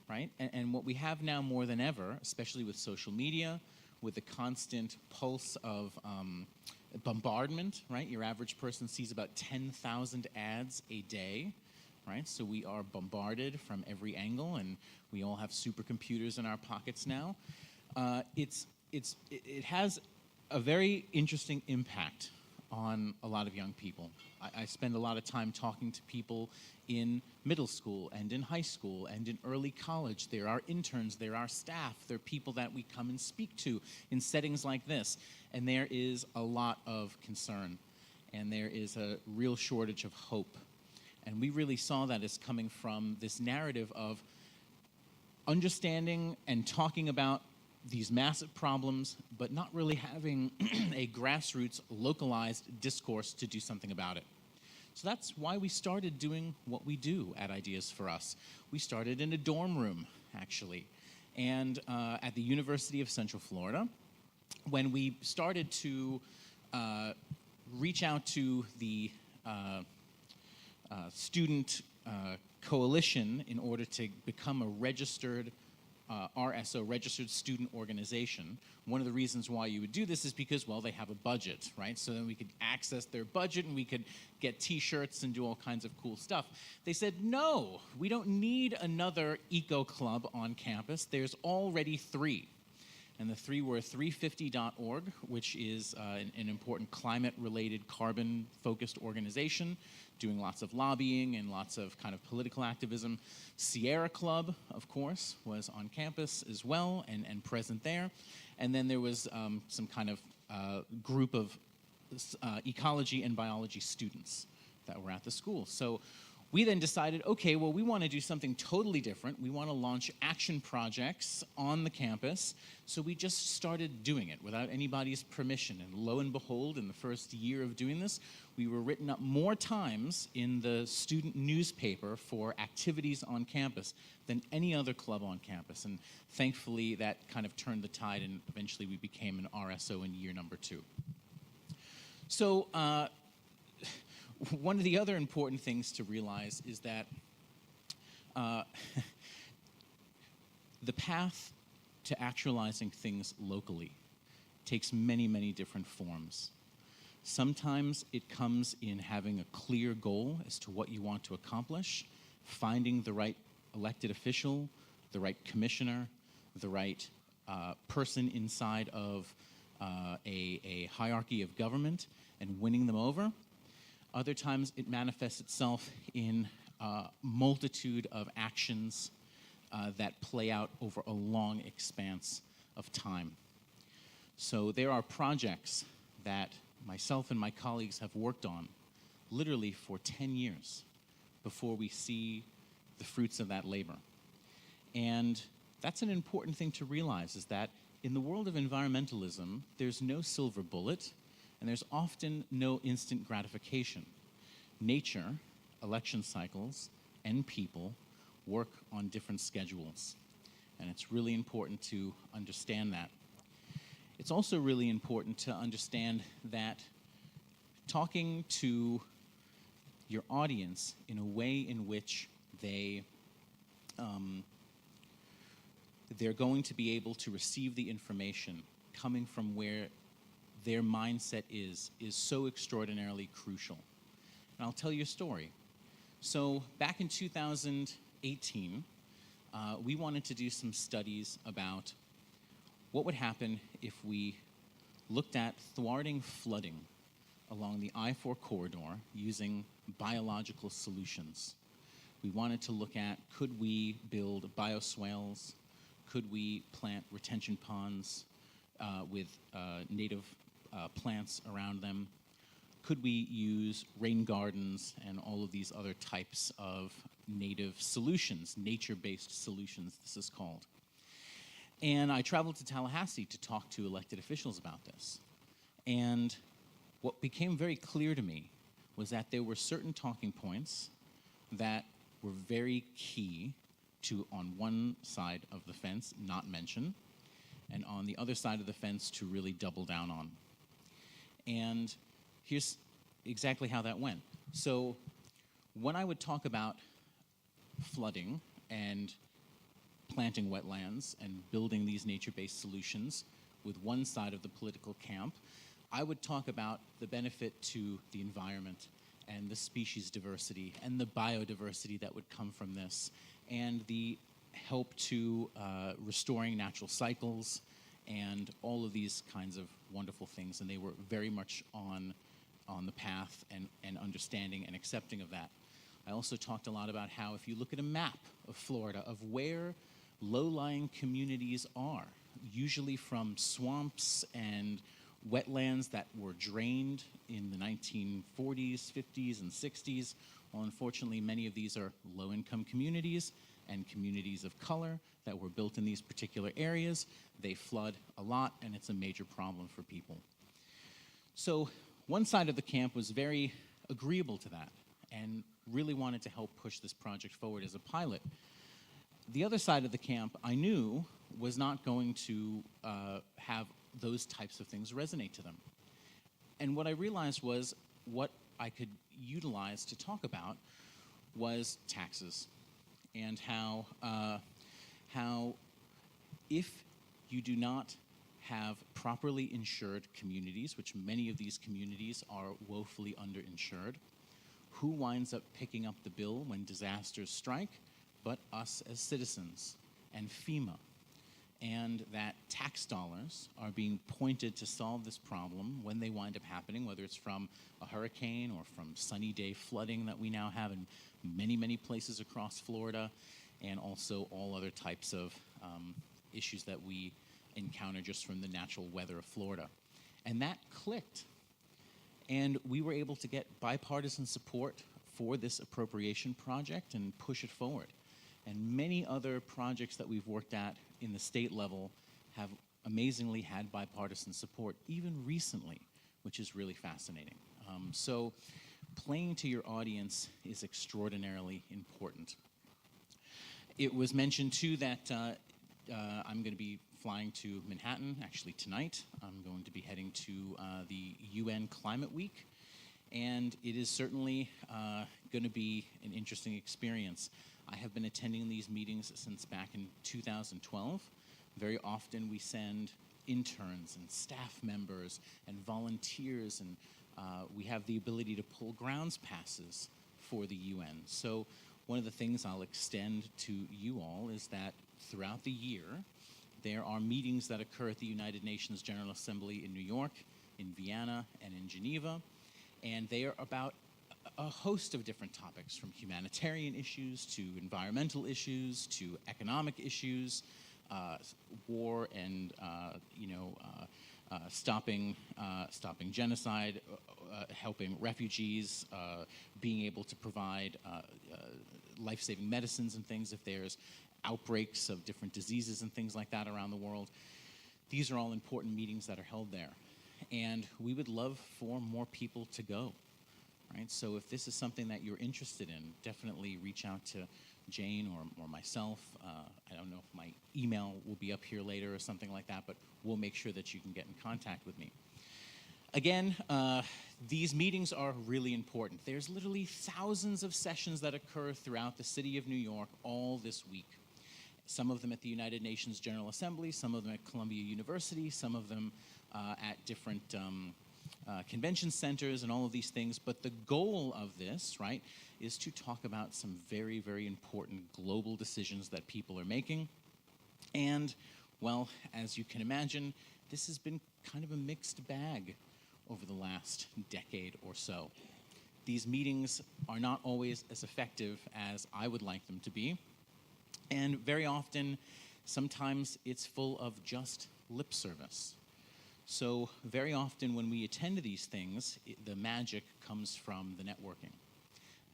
right? And what we have now more than ever, especially with social media, with the constant pulse of bombardment, right? Your average person sees about 10,000 ads a day, right? So we are bombarded from every angle, and we all have supercomputers in our pockets now. It has a very interesting impact on a lot of young people. I spend a lot of time talking to people in middle school and in high school and in early college. There are interns, there are staff, there are people that we come and speak to in settings like this. And there is a lot of concern, and there is a real shortage of hope. And we really saw that as coming from this narrative of understanding and talking about these massive problems, but not really having a grassroots, localized discourse to do something about it. So that's why we started doing what we do at Ideas for Us. We started in a dorm room, actually, and at the University of Central Florida. When we started to reach out to the student coalition in order to become a registered RSO, registered student organization. One of the reasons why you would do this is because, well, they have a budget, right? So then we could access their budget and we could get t-shirts and do all kinds of cool stuff. They said, no, we don't need another eco club on campus. There's already 3. And the 3 were 350.org, which is an important climate-related, carbon-focused organization, doing lots of lobbying and lots of kind of political activism. Sierra Club, of course, was on campus as well and present there. And then there was some kind of group of ecology and biology students that were at the school. So we then decided, okay, well, we want to do something totally different. We want to launch action projects on the campus. So we just started doing it without anybody's permission. And lo and behold, in the first year of doing this, we were written up more times in the student newspaper for activities on campus than any other club on campus. And thankfully, that kind of turned the tide, and eventually we became an RSO in year number 2. So one of the other important things to realize is that the path to actualizing things locally takes many, many different forms. Sometimes it comes in having a clear goal as to what you want to accomplish, finding the right elected official, the right commissioner, the right person inside of a hierarchy of government, and winning them over. Other times it manifests itself in a multitude of actions that play out over a long expanse of time. So there are projects that myself and my colleagues have worked on literally for 10 years before we see the fruits of that labor. And that's an important thing to realize, is that in the world of environmentalism, there's no silver bullet, and there's often no instant gratification. Nature, election cycles, and people work on different schedules. And it's really important to understand that. It's also really important to understand that talking to your audience in a way in which they they're going to be able to receive the information coming from where their mindset is so extraordinarily crucial. And I'll tell you a story. So back in 2018, we wanted to do some studies about what would happen if we looked at thwarting flooding along the I-4 corridor using biological solutions. We wanted to look at, could we build bioswales? Could we plant retention ponds with native plants around them? Could we use rain gardens and all of these other types of native solutions, nature-based solutions, this is called. And I traveled to Tallahassee to talk to elected officials about this. And what became very clear to me was that there were certain talking points that were very key to, on one side of the fence, not mention, and on the other side of the fence to really double down on. And here's exactly how that went. So when I would talk about flooding and planting wetlands and building these nature-based solutions with one side of the political camp, I would talk about the benefit to the environment and the species diversity and the biodiversity that would come from this and the help to restoring natural cycles and all of these kinds of wonderful things. And they were very much on the path and understanding and accepting of that. I also talked a lot about how if you look at a map of Florida of where low-lying communities are, usually from swamps and wetlands that were drained in the 1940s, 50s, and 60s. Well, unfortunately, many of these are low-income communities and communities of color that were built in these particular areas. They flood a lot, and it's a major problem for people. So one side of the camp was very agreeable to that and really wanted to help push this project forward as a pilot. The other side of the camp, I knew, was not going to have those types of things resonate to them. And what I realized was what I could utilize to talk about was taxes and how if you do not have properly insured communities, which many of these communities are woefully underinsured, who winds up picking up the bill when disasters strike but us as citizens and FEMA? And that tax dollars are being pointed to solve this problem when they wind up happening, whether it's from a hurricane or from sunny day flooding that we now have in many, many places across Florida, and also all other types of issues that we encounter just from the natural weather of Florida. And that clicked. And we were able to get bipartisan support for this appropriation project and push it forward. And many other projects that we've worked at in the state level have amazingly had bipartisan support, even recently, which is really fascinating. So playing to your audience is extraordinarily important. It was mentioned, too, that I'm going to be flying to Manhattan, actually tonight. I'm going to be heading to the UN Climate Week, and it is certainly going to be an interesting experience. I have been attending these meetings since back in 2012. Very often we send interns and staff members and volunteers, and we have the ability to pull grounds passes for the UN. So one of the things I'll extend to you all is that throughout the year, there are meetings that occur at the United Nations General Assembly in New York, in Vienna, and in Geneva, and they are about a host of different topics, from humanitarian issues to environmental issues to economic issues, war and stopping genocide, helping refugees, being able to provide life-saving medicines and things if there's outbreaks of different diseases and things like that around the world. These are all important meetings that are held there. And we would love for more people to go. Right? So if this is something that you're interested in, definitely reach out to Jane or myself. I don't know if my email will be up here later or something like that, but we'll make sure that you can get in contact with me. Again, these meetings are really important. There's literally thousands of sessions that occur throughout the city of New York all this week. some of them at the United Nations General Assembly, some of them at Columbia University, some of them at different convention centers and all of these things. But the goal of this, right, is to talk about some very, very important global decisions that people are making. And, well, as you can imagine, this has been kind of a mixed bag over the last decade or so. These meetings are not always as effective as I would like them to be. And very often, sometimes it's full of just lip service. So very often when we attend these things, the magic comes from the networking,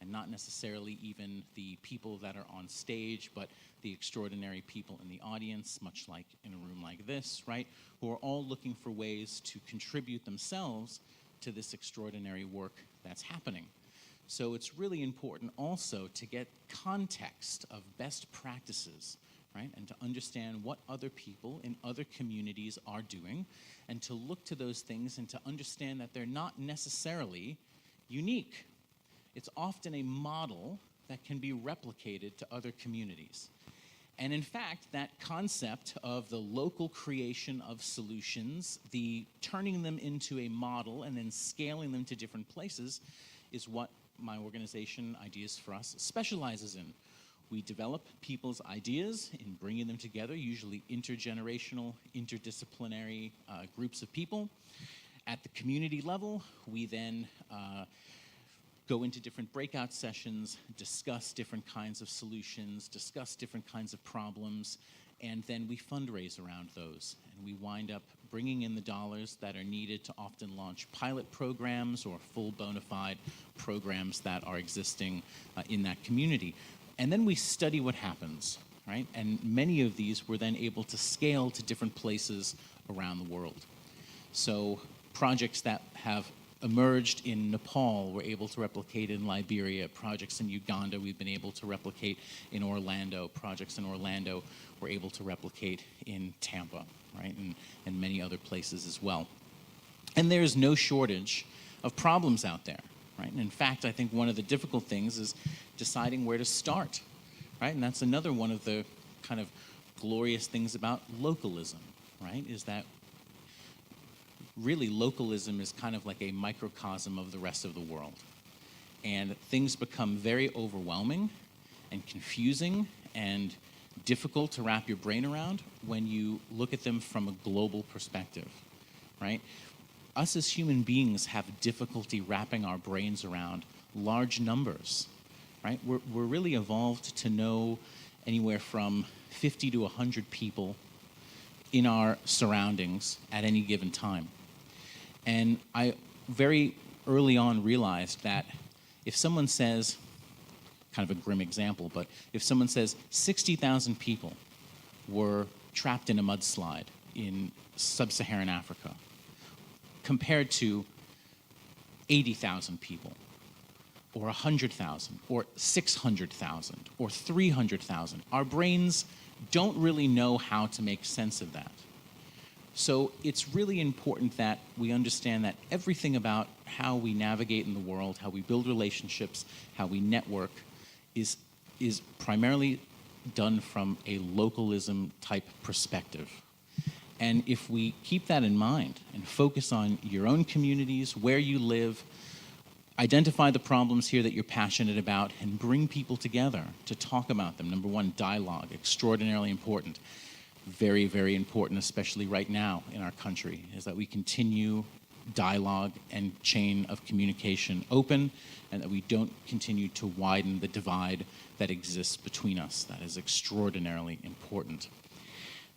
and not necessarily even the people that are on stage, but the extraordinary people in the audience, much like in a room like this, right, who are all looking for ways to contribute themselves to this extraordinary work that's happening. So it's really important also to get context of best practices, right, and to understand what other people in other communities are doing, and to look to those things and to understand that they're not necessarily unique. It's often a model that can be replicated to other communities. And in fact, that concept of the local creation of solutions, the turning them into a model and then scaling them to different places, is what my organization, Ideas for Us, specializes in. We develop people's ideas in bringing them together, usually intergenerational, interdisciplinary groups of people. At the community level, we then go into different breakout sessions, discuss different kinds of solutions, discuss different kinds of problems, and then we fundraise around those. And we wind up bringing in the dollars that are needed to often launch pilot programs or full bona fide programs that are existing in that community. And then we study what happens, right? And many of these we're then able to scale to different places around the world. So projects that have emerged in Nepal we're able to replicate in Liberia. Projects in Uganda we've been able to replicate in Orlando. Projects in Orlando we're able to replicate in Tampa, right? And many other places as well. And there's no shortage of problems out there, right? And in fact, I think one of the difficult things is deciding where to start, right? And that's another one of the kind of glorious things about localism, right? Is that really localism is kind of like a microcosm of the rest of the world. And things become very overwhelming and confusing and difficult to wrap your brain around when you look at them from a global perspective, right? Us as human beings have difficulty wrapping our brains around large numbers, right? We're really evolved to know anywhere from 50 to 100 people in our surroundings at any given time. And I very early on realized that if someone says, kind of a grim example, but if someone says 60,000 people were trapped in a mudslide in sub-Saharan Africa, compared to 80,000 people, or 100,000, or 600,000, or 300,000, our brains don't really know how to make sense of that. So it's really important that we understand that everything about how we navigate in the world, how we build relationships, how we network, is primarily done from a localism type perspective. And if we keep that in mind and focus on your own communities, where you live, identify the problems here that you're passionate about, and bring people together to talk about them. Number one, dialogue, extraordinarily important. Very, very important, especially right now in our country, is that we continue dialogue and chain of communication open, and that we don't continue to widen the divide that exists between us. That is extraordinarily important.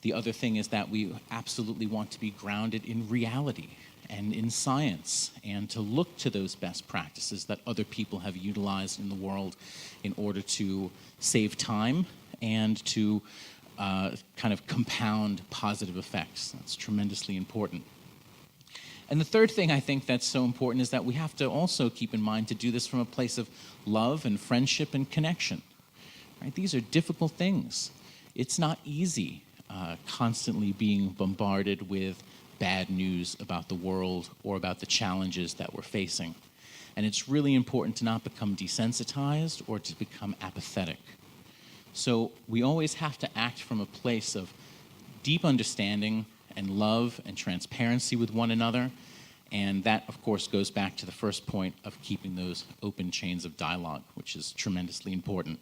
The other thing is that we absolutely want to be grounded in reality and in science, and to look to those best practices that other people have utilized in the world in order to save time and to kind of compound positive effects. That's tremendously important. And the third thing I think that's so important is that we have to also keep in mind to do this from a place of love and friendship and connection. Right? These are difficult things. It's not easy constantly being bombarded with bad news about the world or about the challenges that we're facing. And it's really important to not become desensitized or to become apathetic. So we always have to act from a place of deep understanding and love and transparency with one another. And that, of course, goes back to the first point of keeping those open chains of dialogue, which is tremendously important.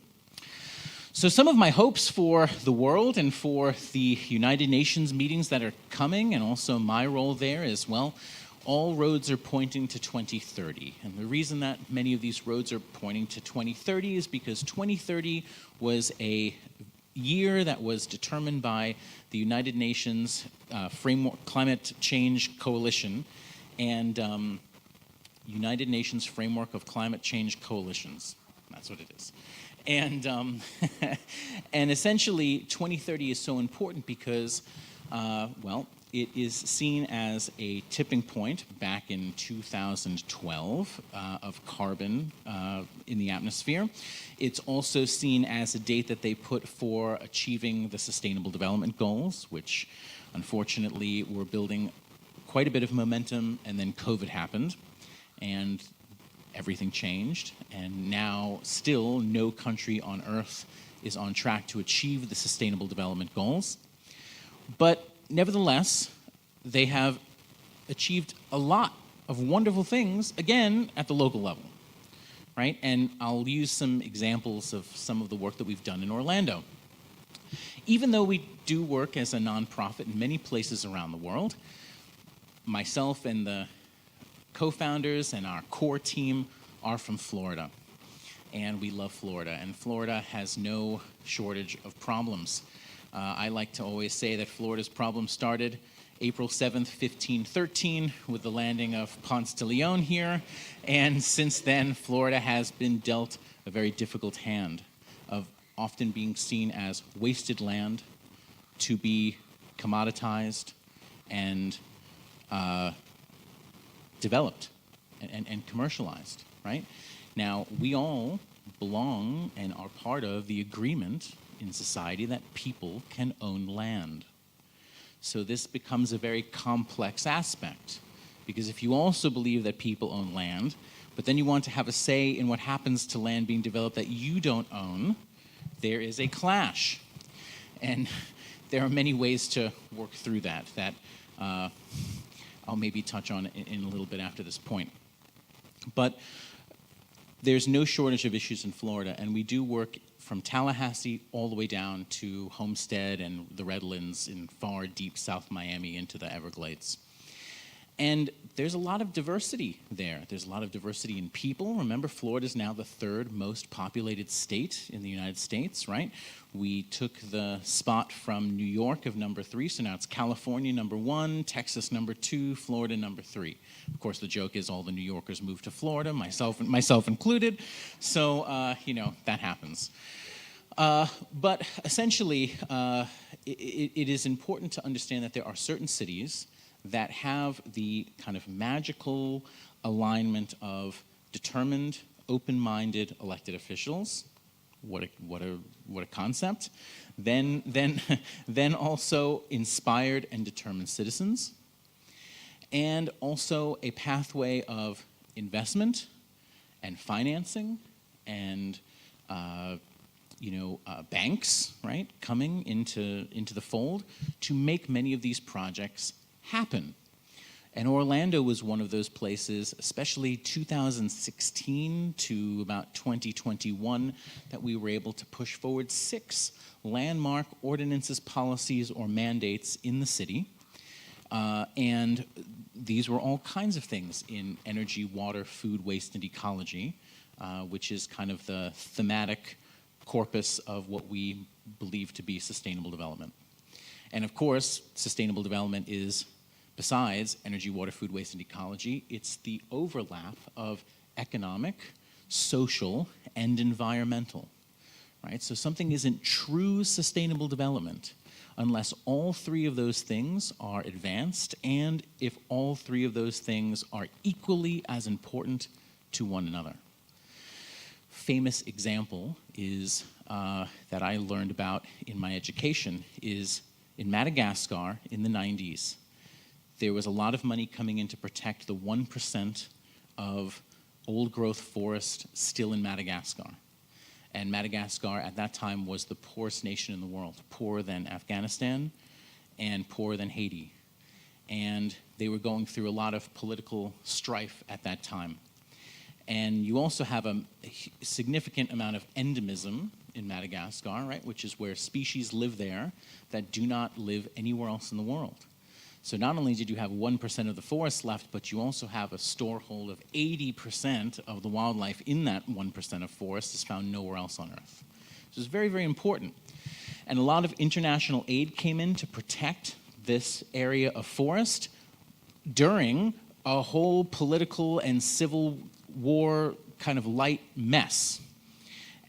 So some of my hopes for the world and for the United Nations meetings that are coming, and also my role there is, well, all roads are pointing to 2030. And the reason that many of these roads are pointing to 2030 is because 2030 was a year that was determined by the United Nations Climate Change Coalition and United Nations Framework of Climate Change Coalitions. That's what it is. And, and essentially, 2030 is so important because, well, it is seen as a tipping point back in 2012 of carbon in the atmosphere. It's also seen as a date that they put for achieving the Sustainable Development Goals, which unfortunately were building quite a bit of momentum, and then COVID happened, and everything changed, and now still no country on Earth is on track to achieve the Sustainable Development Goals. But nevertheless, they have achieved a lot of wonderful things, again, at the local level, right? And I'll use some examples of some of the work that we've done in Orlando. Even though we do work as a nonprofit in many places around the world, myself and the co-founders and our core team are from Florida, and we love Florida, and Florida has no shortage of problems. I like to always say that Florida's problem started April 7th, 1513, with the landing of Ponce de Leon here, and since then, Florida has been dealt a very difficult hand of often being seen as wasted land, to be commoditized and developed and commercialized, right? Now, we all belong and are part of the agreement in society that people can own land. So this becomes a very complex aspect, because if you also believe that people own land, but then you want to have a say in what happens to land being developed that you don't own, there is a clash. And there are many ways to work through that I'll maybe touch on in a little bit after this point. But there's no shortage of issues in Florida, and we do work from Tallahassee all the way down to Homestead and the Redlands in far deep South Miami into the Everglades. And there's a lot of diversity there. There's a lot of diversity in people. Remember, Florida is now the third most populated state in the United States, right? We took the spot from New York of number 3, so now it's California number 1, Texas number 2, Florida number 3. Of course, the joke is all the New Yorkers moved to Florida, myself included, so, that happens. But essentially, it is important to understand that there are certain cities that have the kind of magical alignment of determined, open-minded elected officials. What a concept. Then also inspired and determined citizens, and also a pathway of investment and financing and banks, right, coming into the fold to make many of these projects happen. And Orlando was one of those places, especially 2016 to about 2021, that we were able to push forward 6 landmark ordinances, policies, or mandates in the city. And these were all kinds of things in energy, water, food, waste, and ecology, which is kind of the thematic corpus of what we believe to be sustainable development. And of course, sustainable development is, besides energy, water, food, waste, and ecology, it's the overlap of economic, social, and environmental, right? So something isn't true sustainable development unless all 3 of those things are advanced, and if all 3 of those things are equally as important to one another. Famous example is that I learned about in my education is in Madagascar in the 90s. There was a lot of money coming in to protect the 1% of old-growth forest still in Madagascar. And Madagascar at that time was the poorest nation in the world, poorer than Afghanistan and poorer than Haiti. And they were going through a lot of political strife at that time. And you also have a significant amount of endemism in Madagascar, right, which is where species live there that do not live anywhere else in the world. So not only did you have 1% of the forest left, but you also have a storehold of 80% of the wildlife in that 1% of forest is found nowhere else on Earth. So it's very, very important. And a lot of international aid came in to protect this area of forest during a whole political and civil war kind of light mess.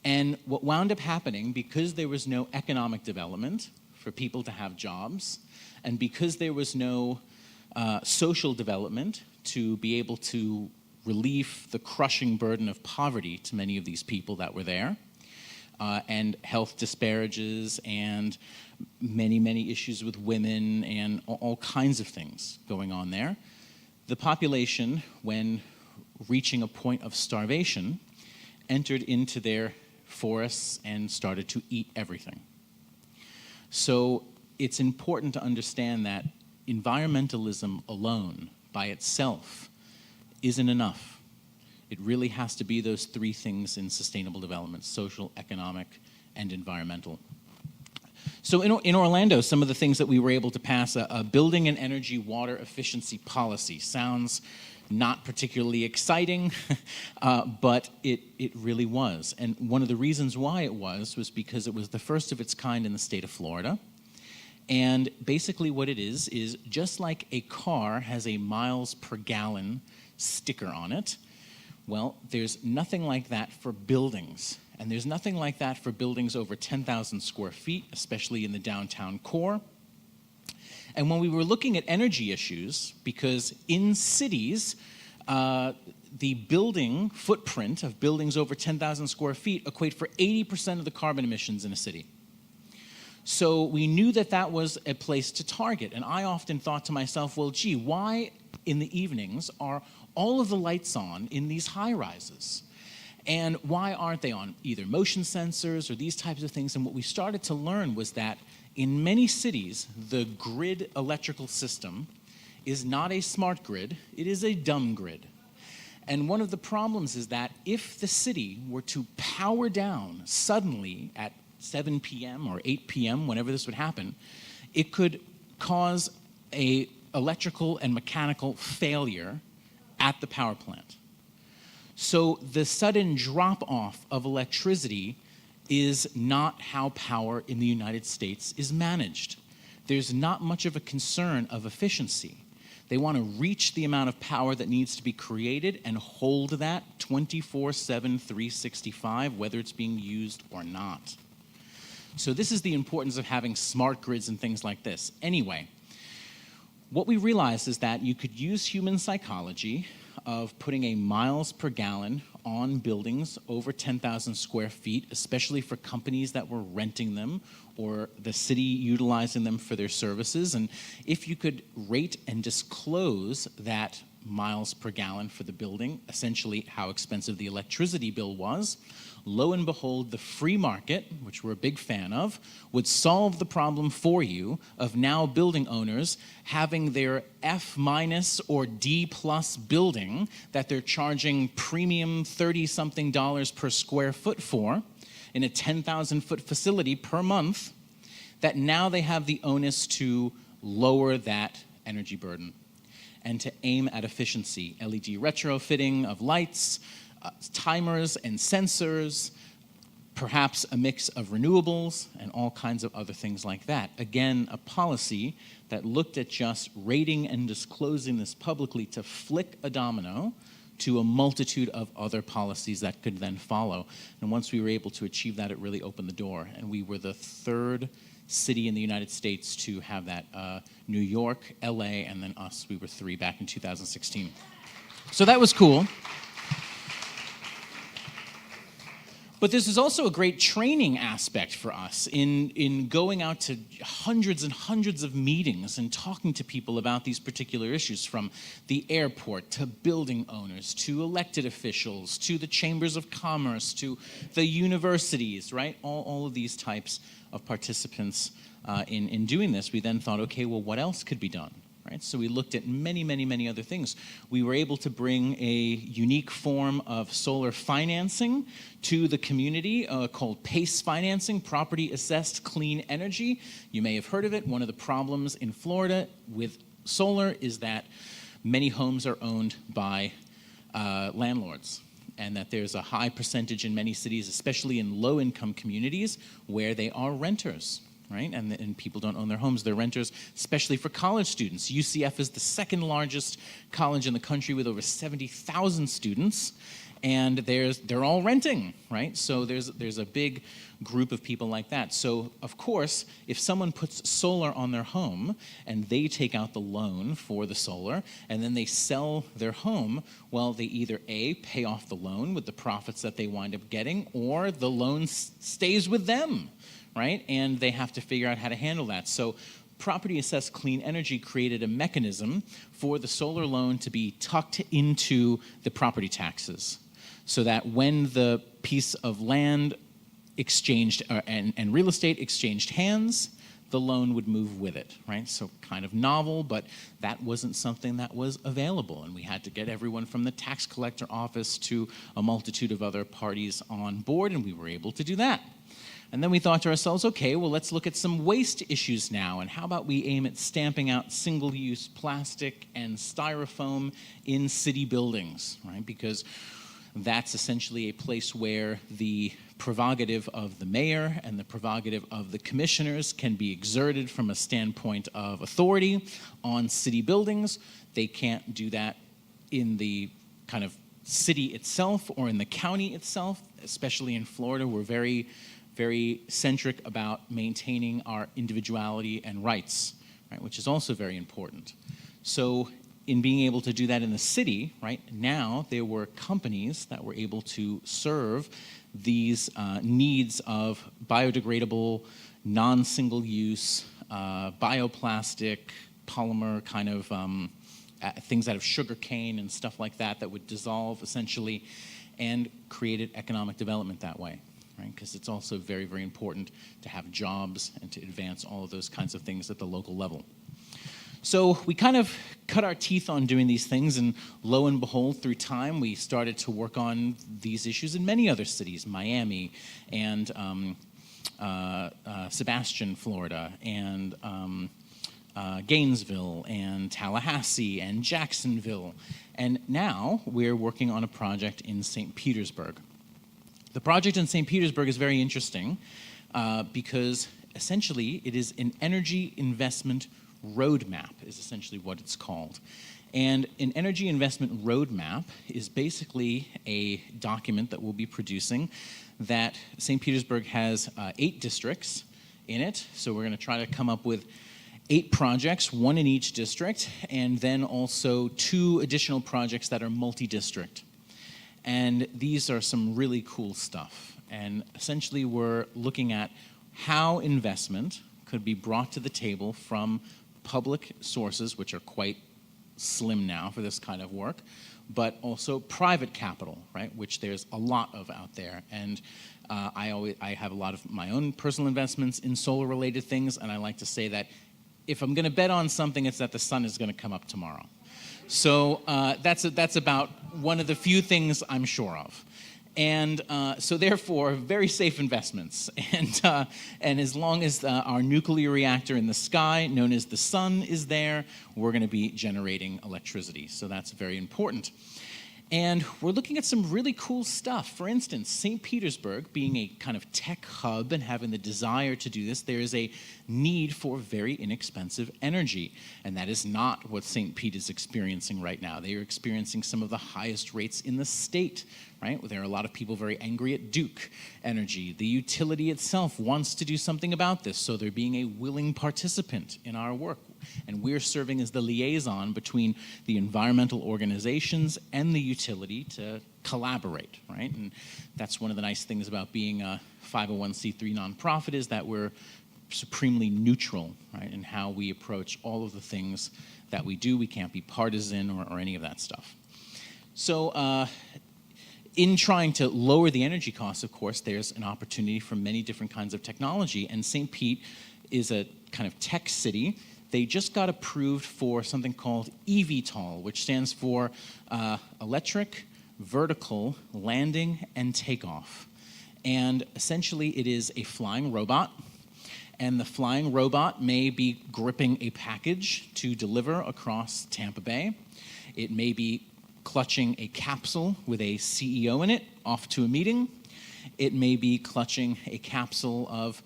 And what wound up happening, because there was no economic development for people to have jobs, and because there was no social development to be able to relieve the crushing burden of poverty to many of these people that were there, and health disparages, and many, many issues with women, and all kinds of things going on there, the population, when reaching a point of starvation, entered into their forests and started to eat everything. So it's important to understand that environmentalism alone by itself isn't enough. It really has to be those three things in sustainable development: social, economic, and environmental. So in Orlando, some of the things that we were able to pass, a building and energy water efficiency policy. Sounds not particularly exciting, but it really was. And one of the reasons why it was because it was the first of its kind in the state of Florida. And basically what it is just like a car has a miles per gallon sticker on it, well, there's nothing like that for buildings. And there's nothing like that for buildings over 10,000 square feet, especially in the downtown core. And when we were looking at energy issues, because in cities, the building footprint of buildings over 10,000 square feet equate for 80% of the carbon emissions in a city. So we knew that that was a place to target. And I often thought to myself, well, gee, why in the evenings are all of the lights on in these high rises? And why aren't they on either motion sensors or these types of things? And what we started to learn was that in many cities, the grid electrical system is not a smart grid, it is a dumb grid. And one of the problems is that if the city were to power down suddenly at 7 p.m. or 8 p.m., whenever this would happen, it could cause an electrical and mechanical failure at the power plant. So the sudden drop-off of electricity is not how power in the United States is managed. There's not much of a concern of efficiency. They want to reach the amount of power that needs to be created and hold that 24/7, 365, whether it's being used or not. So this is the importance of having smart grids and things like this. Anyway, what we realized is that you could use human psychology of putting a miles per gallon on buildings over 10,000 square feet, especially for companies that were renting them or the city utilizing them for their services. And if you could rate and disclose that miles per gallon for the building, essentially how expensive the electricity bill was, lo and behold, the free market, which we're a big fan of, would solve the problem for you of now building owners having their F- or D+ building that they're charging premium $30-something per square foot for in a 10,000-foot facility per month, that now they have the onus to lower that energy burden and to aim at efficiency, LED retrofitting of lights, timers and sensors, perhaps a mix of renewables, and all kinds of other things like that. Again, a policy that looked at just rating and disclosing this publicly to flick a domino to a multitude of other policies that could then follow. And once we were able to achieve that, it really opened the door. And we were the third city in the United States to have that. New York, LA, and then us. We were 3 back in 2016. So that was cool. But this is also a great training aspect for us in going out to hundreds and hundreds of meetings and talking to people about these particular issues, from the airport to building owners to elected officials to the chambers of commerce to the universities, right? All of these types of participants in doing this. We then thought, okay, well, what else could be done? Right? So we looked at many, many, many other things. We were able to bring a unique form of solar financing to the community called PACE financing, Property Assessed Clean Energy. You may have heard of it. One of the problems in Florida with solar is that many homes are owned by landlords, and that there's a high percentage in many cities, especially in low-income communities, where they are renters. Right? And people don't own their homes, they're renters, especially for college students. UCF is the second largest college in the country with over 70,000 students, and they're all renting, right? So there's a big group of people like that. So, of course, if someone puts solar on their home and they take out the loan for the solar and then they sell their home, well, they either A, pay off the loan with the profits that they wind up getting, or the loan stays with them. Right? And they have to figure out how to handle that. So Property Assessed Clean Energy created a mechanism for the solar loan to be tucked into the property taxes, so that when the piece of land exchanged and real estate exchanged hands, the loan would move with it, right? So kind of novel, but that wasn't something that was available, and we had to get everyone from the tax collector office to a multitude of other parties on board, and we were able to do that. And then we thought to ourselves, okay, well, let's look at some waste issues now, and how about we aim at stamping out single-use plastic and styrofoam in city buildings, right? Because that's essentially a place where the prerogative of the mayor and the prerogative of the commissioners can be exerted from a standpoint of authority on city buildings. They can't do that in the kind of city itself or in the county itself, especially in Florida. We're very centric about maintaining our individuality and rights, right, which is also very important. So in being able to do that in the city, right, now there were companies that were able to serve these needs of biodegradable, non-single-use, bioplastic, polymer kind of things out of sugar cane and stuff like that that would dissolve essentially, and created economic development that way. Because it's also very, very important to have jobs and to advance all of those kinds of things at the local level. So we kind of cut our teeth on doing these things, and lo and behold, through time, we started to work on these issues in many other cities, Miami and Sebastian, Florida, and Gainesville, and Tallahassee, and Jacksonville. And now we're working on a project in St. Petersburg. The project in St. Petersburg is very interesting because essentially it is an energy investment roadmap, is essentially what it's called. And an energy investment roadmap is basically a document that we'll be producing that St. Petersburg has 8 districts in it. So we're going to try to come up with 8 projects, 1 in each district, and then also 2 additional projects that are multi-district. And these are some really cool stuff. And essentially we're looking at how investment could be brought to the table from public sources, which are quite slim now for this kind of work, but also private capital, right, which there's a lot of out there. And I have a lot of my own personal investments in solar-related things, and I like to say that if I'm going to bet on something, it's that the sun is going to come up tomorrow. So that's about one of the few things I'm sure of. And so therefore, very safe investments. And as long as our nuclear reactor in the sky, known as the sun, is there, we're going to be generating electricity. So that's very important. And we're looking at some really cool stuff. For instance, St. Petersburg being a kind of tech hub and having the desire to do this, there is a need for very inexpensive energy. And that is not what St. Pete is experiencing right now. They are experiencing some of the highest rates in the state, right? There are a lot of people very angry at Duke Energy. The utility itself wants to do something about this, so they're being a willing participant in our work. And we're serving as the liaison between the environmental organizations and the utility to collaborate, right? And that's one of the nice things about being a 501c3 nonprofit, is that we're supremely neutral, right, in how we approach all of the things that we do. We can't be partisan or any of that stuff. So in trying to lower the energy costs, of course, there's an opportunity for many different kinds of technology, and St. Pete is a kind of tech city. They just got approved for something called eVTOL, which stands for electric, vertical, landing, and takeoff. And essentially it is a flying robot, and the flying robot may be gripping a package to deliver across Tampa Bay. It may be clutching a capsule with a CEO in it off to a meeting. It may be clutching a capsule of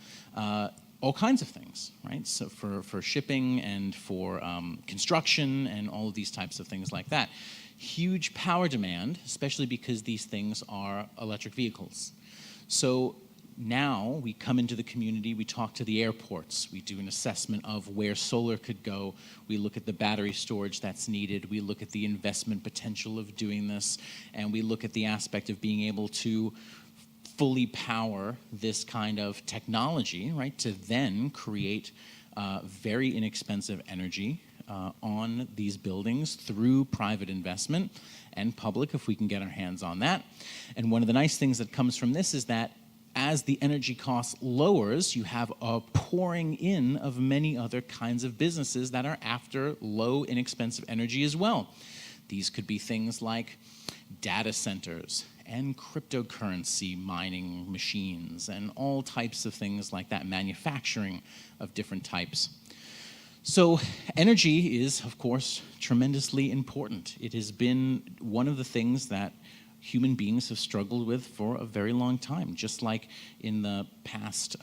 all kinds of things, right? So for shipping and for construction and all of these types of things like that. Huge power demand, especially because these things are electric vehicles. So now we come into the community, we talk to the airports, we do an assessment of where solar could go, we look at the battery storage that's needed, we look at the investment potential of doing this, and we look at the aspect of being able to fully power this kind of technology, right, to then create very inexpensive energy on these buildings through private investment and public, if we can get our hands on that. And one of the nice things that comes from this is that as the energy cost lowers, you have a pouring in of many other kinds of businesses that are after low, inexpensive energy as well. These could be things like data centers and cryptocurrency mining machines and all types of things like that, manufacturing of different types. So energy is, of course, tremendously important. It has been one of the things that human beings have struggled with for a very long time, just like in the past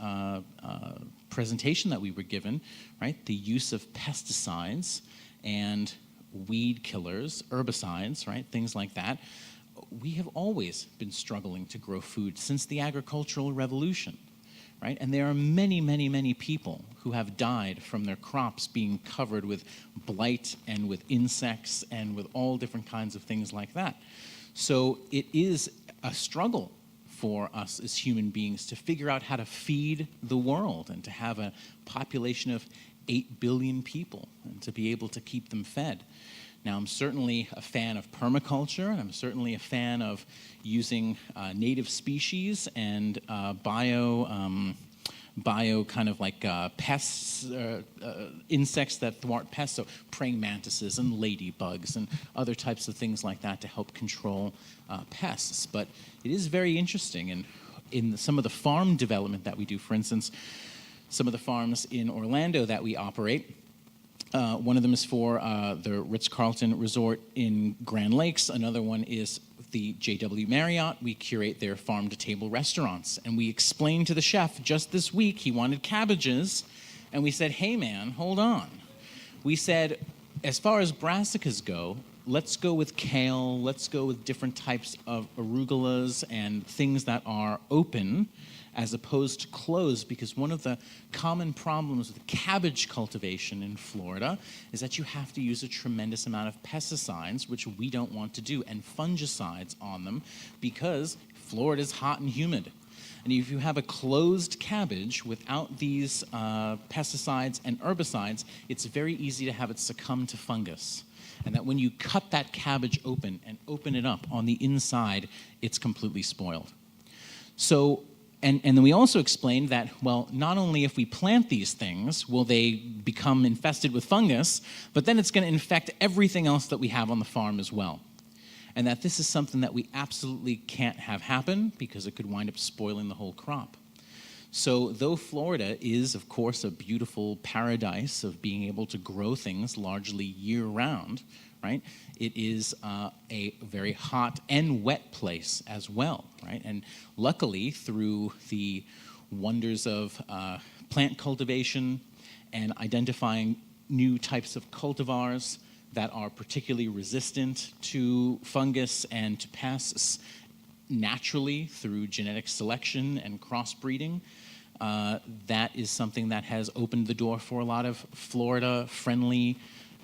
presentation that we were given, right? The use of pesticides and weed killers, herbicides, right? Things like that. We have always been struggling to grow food since the agricultural revolution, right? And there are many, many, many people who have died from their crops being covered with blight and with insects and with all different kinds of things like that. So it is a struggle for us as human beings to figure out how to feed the world and to have a population of 8 billion people and to be able to keep them fed. Now, I'm certainly a fan of permaculture, and I'm certainly a fan of using native species and bio kind of like pests, insects that thwart pests, so praying mantises and ladybugs and other types of things like that to help control pests. But it is very interesting, and in some of the farm development that we do, for instance, some of the farms in Orlando that we operate, one of them is for the Ritz-Carlton Resort in Grand Lakes. Another one is the JW Marriott. We curate their farm-to-table restaurants. And we explained to the chef just this week he wanted cabbages. And we said, hey, man, hold on. We said, as far as brassicas go, let's go with kale. Let's go with different types of arugulas and things that are open as opposed to closed, because one of the common problems with cabbage cultivation in Florida is that you have to use a tremendous amount of pesticides, which we don't want to do, and fungicides on them because Florida is hot and humid. And if you have a closed cabbage without these pesticides and herbicides, it's very easy to have it succumb to fungus. And that when you cut that cabbage open and open it up on the inside, it's completely spoiled. So, and then we also explained that, well, not only if we plant these things will they become infested with fungus, but then it's going to infect everything else that we have on the farm as well. And that this is something that we absolutely can't have happen because it could wind up spoiling the whole crop. So though Florida is, of course, a beautiful paradise of being able to grow things largely year-round, right, it is a very hot and wet place as well, right? And luckily, through the wonders of plant cultivation and identifying new types of cultivars that are particularly resistant to fungus and to pests naturally through genetic selection and crossbreeding, that is something that has opened the door for a lot of Florida-friendly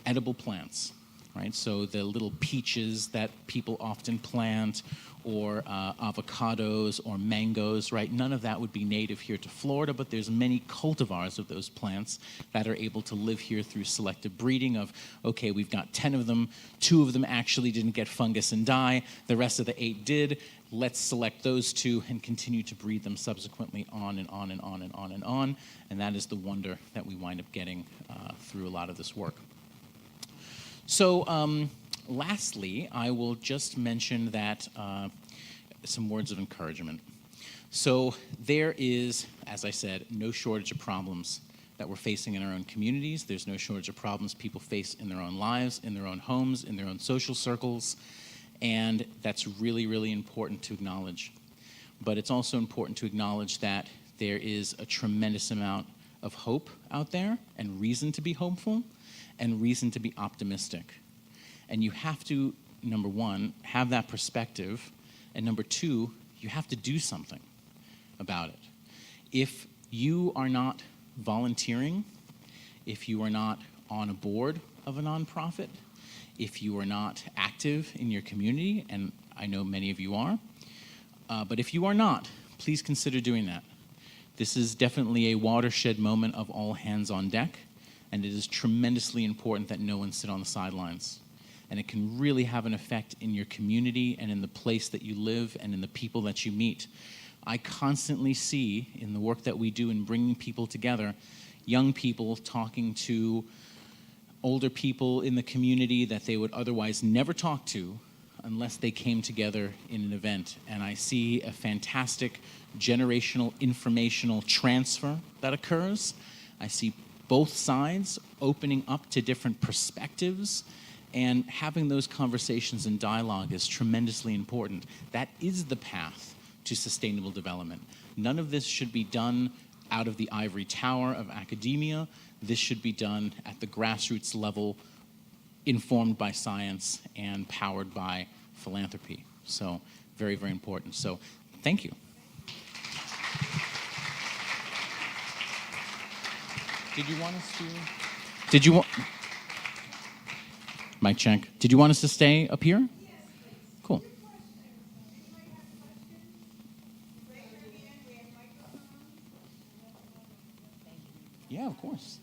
edible plants, right? So the little peaches that people often plant, or avocados or mangoes, right? None of that would be native here to Florida, but there's many cultivars of those plants that are able to live here through selective breeding of, okay, we've got 10 of them, 2 of them actually didn't get fungus and die, the rest of the 8 did, let's select those 2 and continue to breed them subsequently on and on and on and on and on, and that is the wonder that we wind up getting through a lot of this work. So, lastly, I will just mention that some words of encouragement. So there is, as I said, no shortage of problems that we're facing in our own communities. There's no shortage of problems people face in their own lives, in their own homes, in their own social circles, and that's really, really important to acknowledge. But it's also important to acknowledge that there is a tremendous amount of hope out there, and reason to be hopeful, and reason to be optimistic. And you have to, number one, have that perspective, and number 2, you have to do something about it. If you are not volunteering, if you are not on a board of a nonprofit, if you are not active in your community, and I know many of you are, but if you are not, please consider doing that. This is definitely a watershed moment of all hands on deck, and it is tremendously important that no one sit on the sidelines. And it can really have an effect in your community and in the place that you live and in the people that you meet. I constantly see in the work that we do in bringing people together, young people talking to older people in the community that they would otherwise never talk to unless they came together in an event. And I see a fantastic generational informational transfer that occurs. I see both sides opening up to different perspectives, and having those conversations and dialogue is tremendously important. That is the path to sustainable development. None of this should be done out of the ivory tower of academia. This should be done at the grassroots level, informed by science and powered by philanthropy. So very, very important. So thank you. Did you want us to? Did you want? Mic check. Did you want us to stay up here? Yes, please. Cool. Yeah, of course.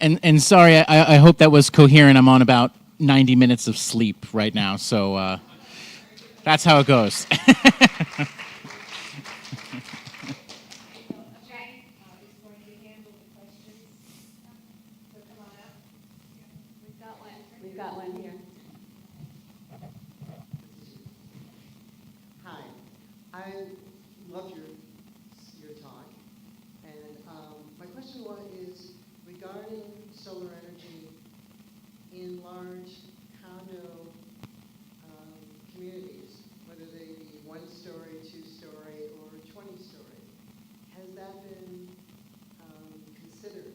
And sorry, I hope that was coherent. I'm on about 90 minutes of sleep right now, so that's how it goes. We've got one here. Hi, I loved your talk, and my question is regarding solar energy in large condo communities, whether they be 1-story, 2-story, or 20-story. Has that been considered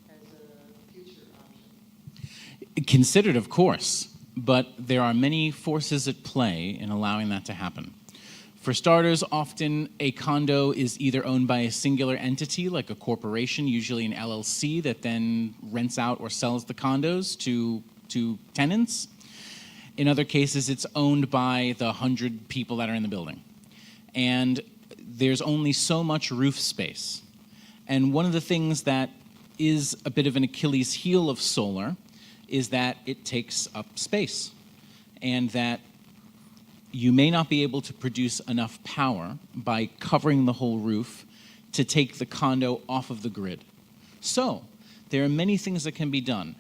as a future option? Considered, of course, but there are many forces at play in allowing that to happen. For starters, often a condo is either owned by a singular entity, like a corporation, usually an LLC, that then rents out or sells the condos to tenants. In other cases, it's owned by the 100 people that are in the building. And there's only so much roof space. And one of the things that is a bit of an Achilles heel of solar is that it takes up space, and that you may not be able to produce enough power by covering the whole roof to take the condo off of the grid. So there are many things that can be done.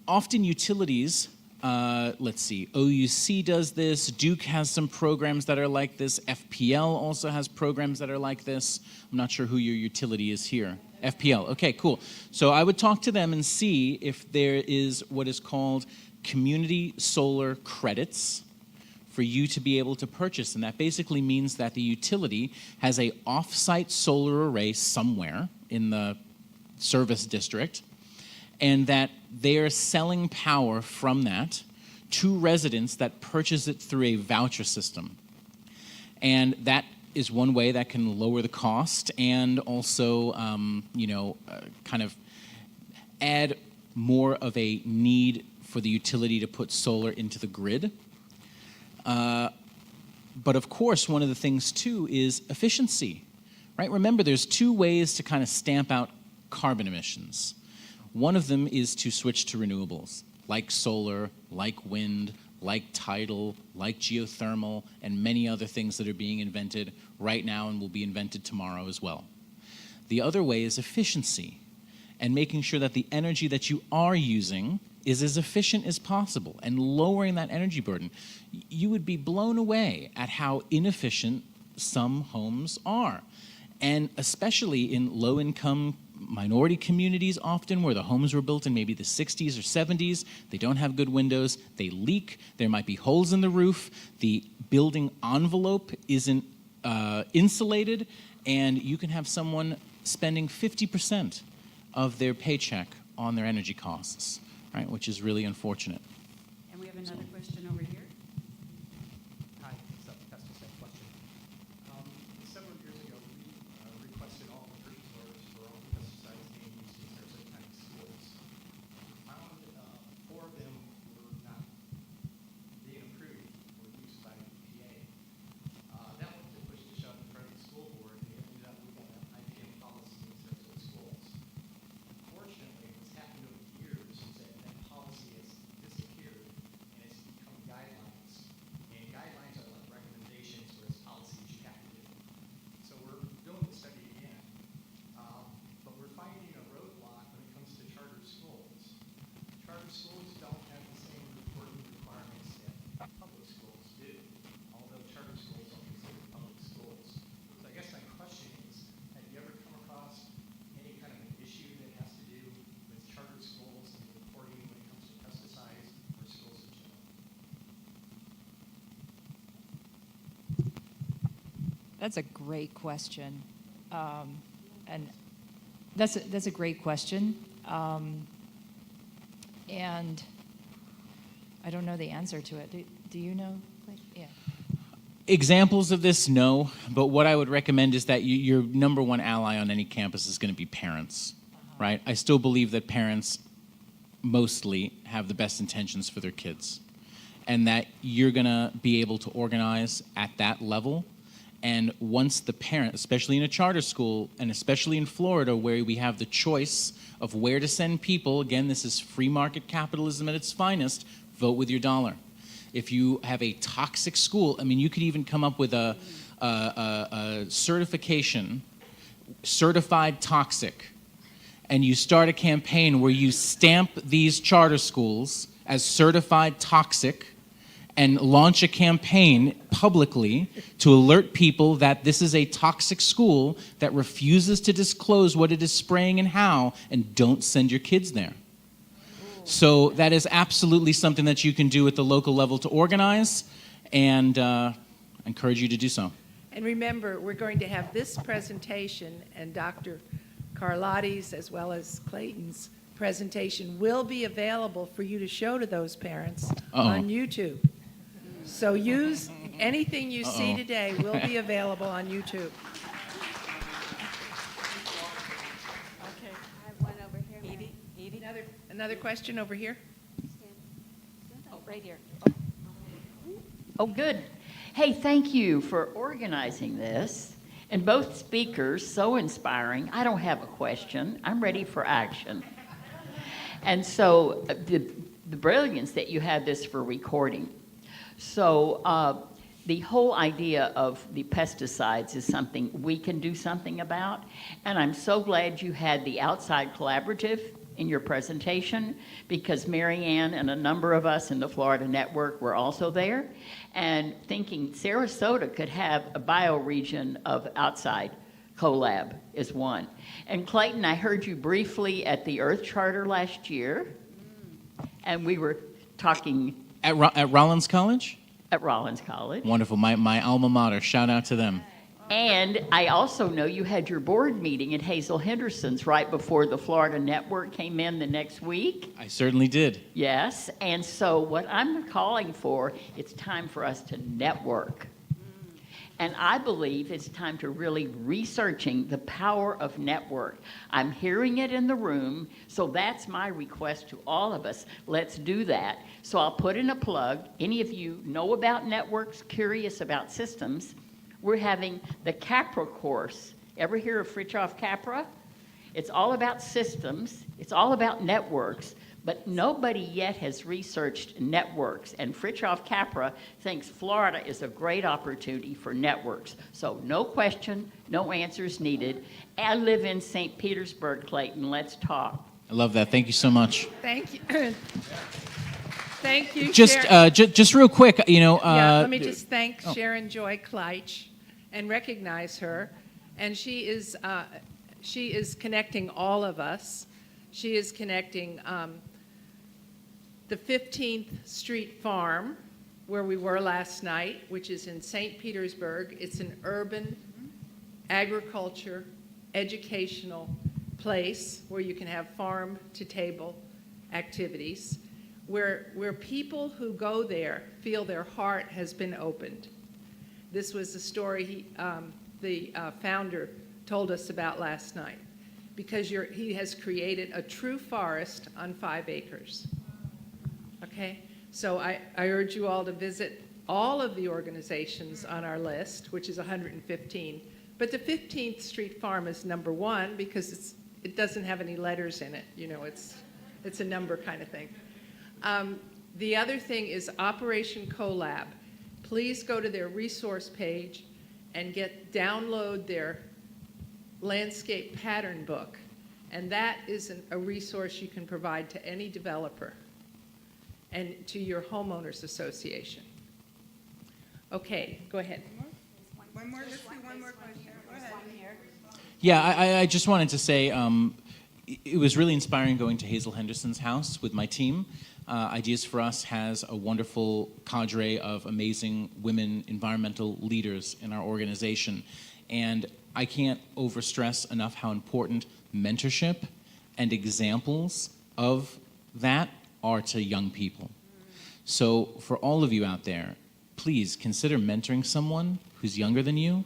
Often utilities, let's see, OUC does this, Duke has some programs that are like this, FPL also has programs that are like this. I'm not sure who your utility is here. FPL, okay, cool. So I would talk to them and see if there is what is called community solar credits for you to be able to purchase. And that basically means that the utility has an off-site solar array somewhere in the service district, and that they're selling power from that to residents that purchase it through a voucher system. And that is one way that can lower the cost and also, kind of add more of a need for the utility to put solar into the grid. But of course, one of the things too is efficiency, right? Remember, there's two ways to kind of stamp out carbon emissions. One of them is to switch to renewables, like solar, like wind, like tidal, like geothermal, and many other things that are being invented right now and will be invented tomorrow as well. The other way is efficiency, and making sure that the energy that you are using is as efficient as possible and lowering that energy burden. You would be blown away at how inefficient some homes are. And especially in low-income minority communities often, where the homes were built in maybe the 60s or 70s, they don't have good windows, they leak, there might be holes in the roof, the building envelope isn't insulated, and you can have someone spending 50% of their paycheck on their energy costs, right, which is really unfortunate. And we have another question over here. Hi, it's a pesticide question. Several years ago, we requested all the purchase orders for all the pesticides being used in Sarasota County schools. We found 4 of them were not being approved for use by EPA. That was to push the shove in front of the school board, and we ended up with an IPM policy in Sarasota schools. Unfortunately, what's happened over the years is that policy has disappeared and it's become guidelines. And guidelines are like recommendations, whereas policies you have to do. So we're doing the study again, but we're finding a roadblock when it comes to charter schools. Charter schools don't have the same reporting requirements that public schools do, although charter schools are considered public schools. So I guess my question is, have you ever come across any kind of an issue that has to do with charter schools and reporting when it comes to pesticides or schools in general? That's a great question. And that's a great question. And I don't know the answer to it. Do you know? Yeah. Examples of this, no, but what I would recommend is that your number one ally on any campus is going to be parents, right? I still believe that parents mostly have the best intentions for their kids, and that you're going to be able to organize at that level. And once the parent, especially in a charter school, and especially in Florida, where we have the choice of where to send people, again, this is free market capitalism at its finest, vote with your dollar. If you have a toxic school, I mean, you could even come up with a certification, certified toxic, and you start a campaign where you stamp these charter schools as certified toxic and launch a campaign publicly to alert people that this is a toxic school that refuses to disclose what it is spraying and how, and don't send your kids there. So that is absolutely something that you can do at the local level to organize, and I encourage you to do so. And remember, we're going to have this presentation, and Dr. Carlotti's as well as Clayton's presentation will be available for you to show to those parents on YouTube. So use anything you see today will be available on YouTube. Okay. I have one over here. Edie? Another question over here. Oh, right here. Oh, good. Hey, thank you for organizing this. And both speakers, so inspiring. I don't have a question. I'm ready for action. And so the brilliance that you had this for recording. So the whole idea of the pesticides is something we can do something about. And I'm so glad you had the outside collaborative in your presentation, because Mary Ann and a number of us in the Florida Network were also there, and thinking Sarasota could have a bioregion of outside collab is one. And Clayton, I heard you briefly at the Earth Charter last year, and we were talking At Rollins College? at Rollins College. Wonderful. My alma mater. Shout out to them. And I also know you had your board meeting at Hazel Henderson's right before the Florida Network came in the next week. I certainly did. Yes, and so what I'm calling for, it's time for us to network. And I believe it's time to really researching the power of network. I'm hearing it in the room, so that's my request to all of us. Let's do that. So I'll put in a plug. Any of you know about networks, curious about systems, we're having the Capra course. Ever hear of Fritjof Capra? It's all about systems. It's all about networks. But nobody yet has researched networks. And Fritjof Capra thinks Florida is a great opportunity for networks. So no question, no answers needed. I live in St. Petersburg, Clayton. Let's talk. I love that. Thank you so much. Thank you. Thank you, Just, Sharon. just real quick, you know. Yeah, let me just thank oh. Sharon Joy Kleitch and recognize her. And she is connecting all of us. She is connecting the 15th Street Farm, where we were last night, which is in St. Petersburg. It's an urban agriculture, educational place where you can have farm-to-table activities, where people who go there feel their heart has been opened. This was the story the founder told us about last night, because he has created a true forest on 5 acres. Okay? So I urge you all to visit all of the organizations on our list, which is 115. But the 15th Street Farm is number 1 because it doesn't have any letters in it. You know, it's a number kind of thing. The other thing is Operation Collab. Please go to their resource page and download their landscape pattern book. And that is a resource you can provide to any developer and to your homeowners association. Okay, go ahead. One more, let's do one more question. Go ahead. Yeah, I just wanted to say it was really inspiring going to Hazel Henderson's house with my team. Ideas for Us has a wonderful cadre of amazing women environmental leaders in our organization. And I can't overstress enough how important mentorship and examples of that are to young people. So for all of you out there, please consider mentoring someone who's younger than you.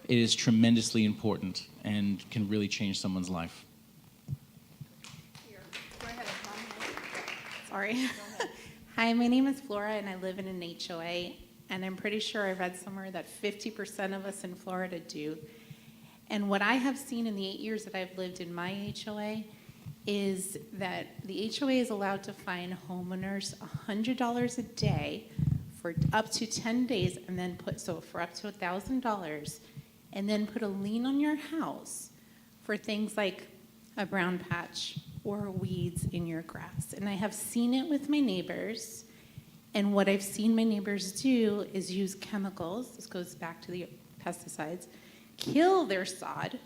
It is tremendously important and can really change someone's life. Sorry. Hi, my name is Flora, and I live in an HOA, and I'm pretty sure I read somewhere that 50% of us in Florida do. And what I have seen in the 8 years that I've lived in my HOA is that the HOA is allowed to fine homeowners $100 a day for up to 10 days, and then for up to $1,000, and then put a lien on your house for things like a brown patch or weeds in your grass. And I have seen it with my neighbors, and what I've seen my neighbors do is use chemicals, this goes back to the pesticides, kill their sod,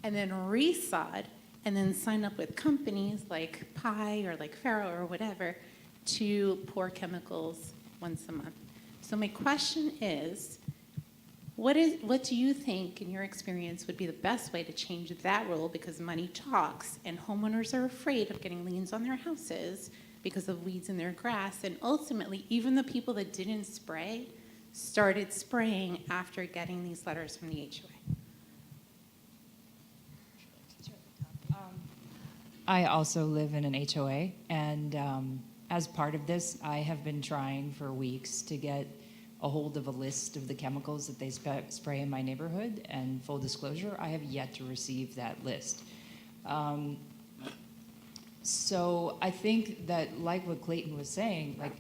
and then resod, and then sign up with companies like Pi or like Faro or whatever to pour chemicals once a month. So my question is, what do you think, in your experience, would be the best way to change that rule? Because money talks, and homeowners are afraid of getting liens on their houses because of weeds in their grass. And ultimately, even the people that didn't spray started spraying after getting these letters from the HOA. I also live in an HOA, and as part of this, I have been trying for weeks to get a hold of a list of the chemicals that they spray in my neighborhood, and full disclosure, I have yet to receive that list. So I think that, like what Clayton was saying, like,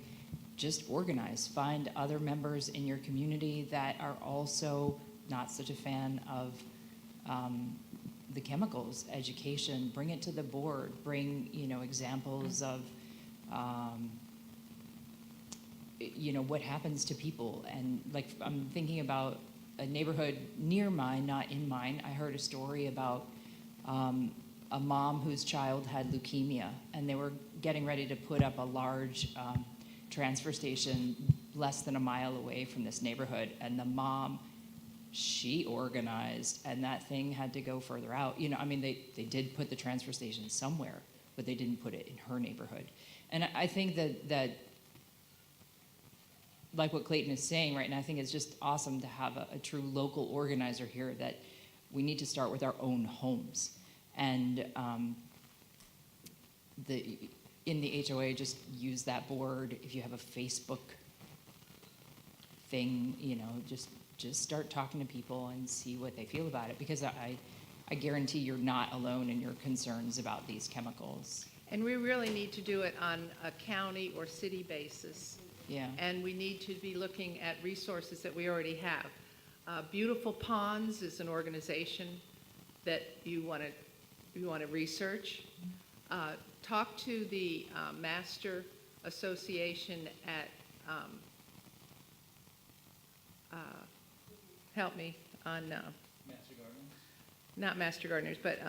just organize, find other members in your community that are also not such a fan of the chemicals, education, bring it to the board, bring, examples of, what happens to people. And like, I'm thinking about a neighborhood near mine, not in mine. I heard a story about a mom whose child had leukemia, and they were getting ready to put up a large transfer station less than a mile away from this neighborhood, and the mom she organized, and that thing had to go further out. You know, I mean, they did put the transfer station somewhere, but they didn't put it in her neighborhood. And I think that like what Clayton is saying right now, I think it's just awesome to have a true local organizer here, that we need to start with our own homes. And in the HOA, just use that board. If you have a Facebook thing, you know, just start talking to people and see what they feel about it, because I guarantee you're not alone in your concerns about these chemicals. And we really need to do it on a county or city basis. Yeah. And we need to be looking at resources that we already have. Beautiful Ponds is an organization that you want to research. Talk to the Master Association at, help me on, Master Gardeners? not Master Gardeners, but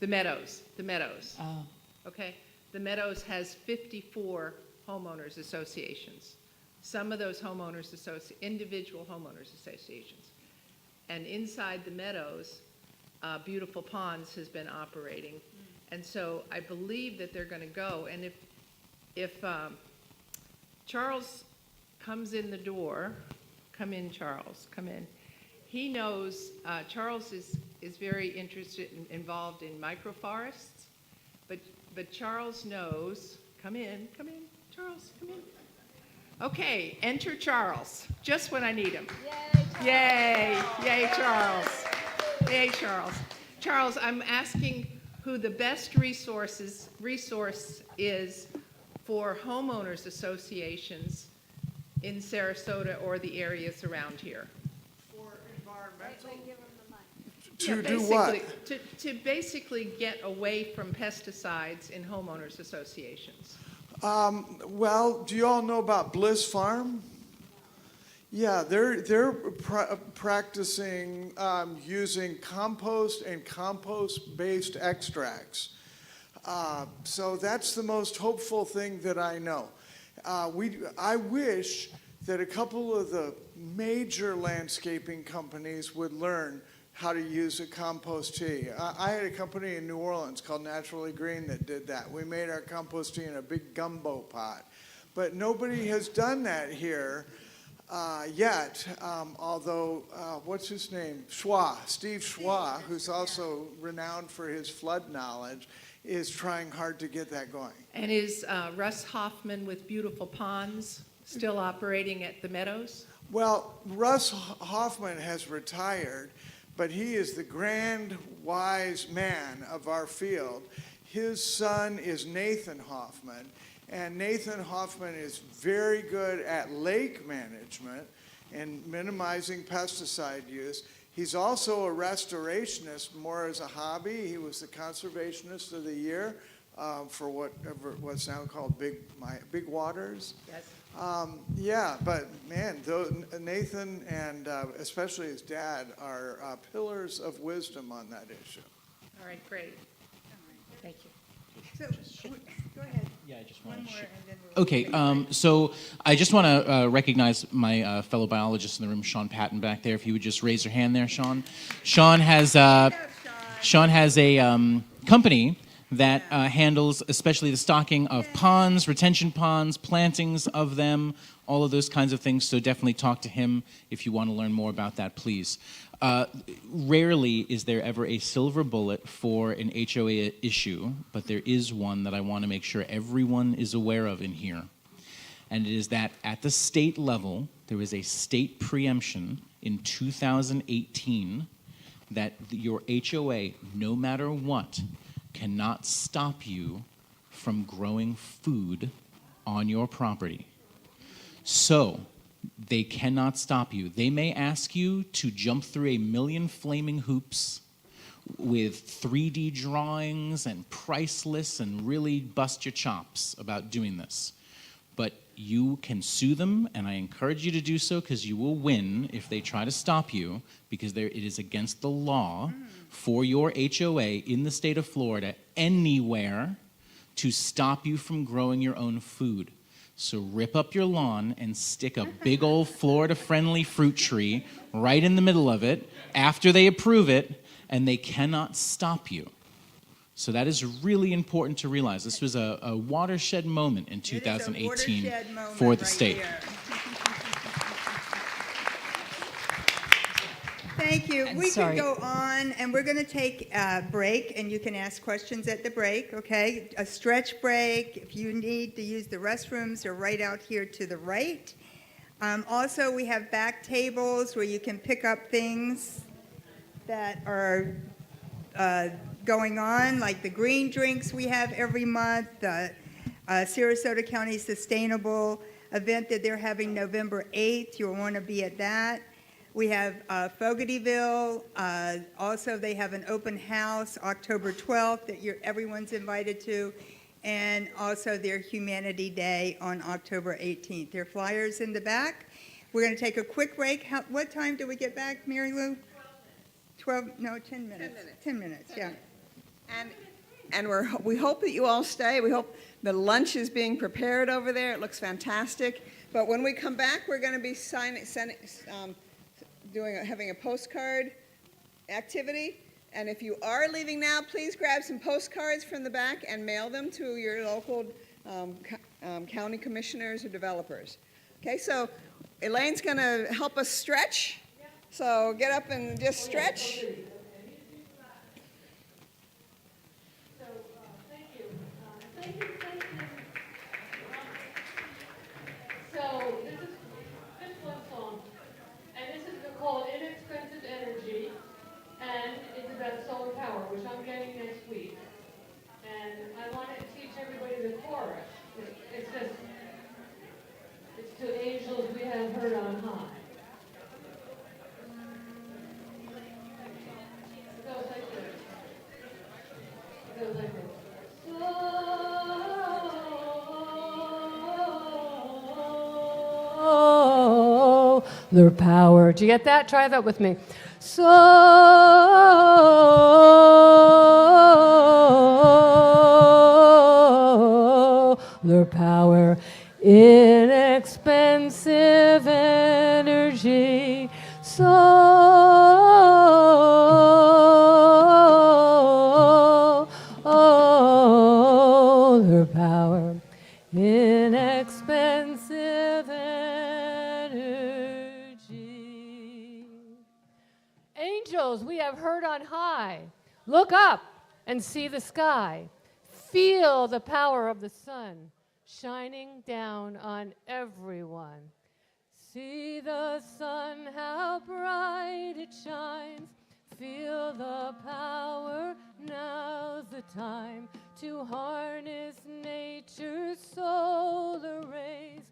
the Meadows. Oh. Okay, the Meadows has 54 homeowners associations. Some of those individual homeowners associations. And inside the Meadows, Beautiful Ponds has been operating. And so I believe that they're gonna go, and if Charles comes in the door, come in, Charles, come in. He knows, Charles is very interested involved in microforests, but Charles knows, come in, Charles, come in. Okay, enter Charles, just when I need him. Yay, yay, Charles. Yay, Charles. Charles, I'm asking who the best resource is for homeowners associations in Sarasota or the areas around here. For environmental, Yeah, To do what? basically, to basically get away from pesticides in homeowners associations. Well, do you all know about Bliss Farm? Yeah, they're practicing using compost and compost-based extracts. So that's the most hopeful thing that I know. I wish that a couple of the major landscaping companies would learn how to use a compost tea. I had a company in New Orleans called Naturally Green that did that. We made our compost tea in a big gumbo pot. But nobody has done that here yet, although, what's his name? Steve Schwa, who's also renowned for his flood knowledge, is trying hard to get that going. And is Russ Hoffman with Beautiful Ponds still operating at the Meadows? Well, Russ Hoffman has retired, but he is the grand, wise man of our field. His son is Nathan Hoffman, and Nathan Hoffman is very good at lake management and minimizing pesticide use. He's also a restorationist, more as a hobby. He was the conservationist of the year for what's now called Big Waters. Yes. Yeah, but man, Nathan and especially his dad are pillars of wisdom on that issue. All right, great. Thank you. So, go ahead. Yeah, I just One want more, to. and then we'll Okay, take a break. so I just want to recognize my fellow biologist in the room, Sean Patton, back there. If you would just raise your hand there, Sean. Sean has a company that handles especially the stocking of ponds, retention ponds, plantings of them, all of those kinds of things. So definitely talk to him if you want to learn more about that, please. Rarely is there ever a silver bullet for an HOA issue, but there is one that I want to make sure everyone is aware of in here. And it is that at the state level, there was a state preemption in 2018 that your HOA, no matter what, cannot stop you from growing food on your property. So, they cannot stop you. They may ask you to jump through a million flaming hoops with 3D drawings and price lists and really bust your chops about doing this. But you can sue them, and I encourage you to do so because you will win if they try to stop you, because it is against the law for your HOA in the state of Florida anywhere to stop you from growing your own food. So rip up your lawn and stick a big old Florida-friendly fruit tree right in the middle of it after they approve it, and they cannot stop you. So that is really important to realize. This was a watershed moment in 2018 for the state. Thank you. And We sorry. can go on, and we're going to take a break, and you can ask questions at the break, okay? A stretch break. If you need to use the restrooms, they're right out here to the right. Also, we have back tables where you can pick up things that are going on, like the green drinks we have every month, the Sarasota County Sustainable event that they're having November 8th. You'll want to be at that. We have Fogartyville. Also, they have an open house October 12th that everyone's invited to, and also their Humanity Day on October 18th. There are flyers in the back. We're going to take a quick break. What time do we get back, Mary Lou? 12, no, 10 minutes. 10 minutes, yeah. And we hope that you all stay. We hope the lunch is being prepared over there. It looks fantastic. But when we come back, we're going to be having a postcard activity. And if you are leaving now, please grab some postcards from the back and mail them to your local county commissioners or developers. Okay, so Elaine's going to help us stretch. So get up and just stretch. So this is just one song, and this is called Inexpensive Energy, and it's about solar power, which I'm getting next week. And I want to teach everybody the chorus. It's to angels we have heard on high. It goes like this. It goes like this. Solar power. Do you get that? Try that with me. Solar power. Inexpensive energy. Solar power. Inexpensive energy. Angels we have heard on high, look up and see the sky. Feel the power of the sun shining down on everyone. See the sun, how bright it shines. Feel the power, now's the time to harness nature's solar rays,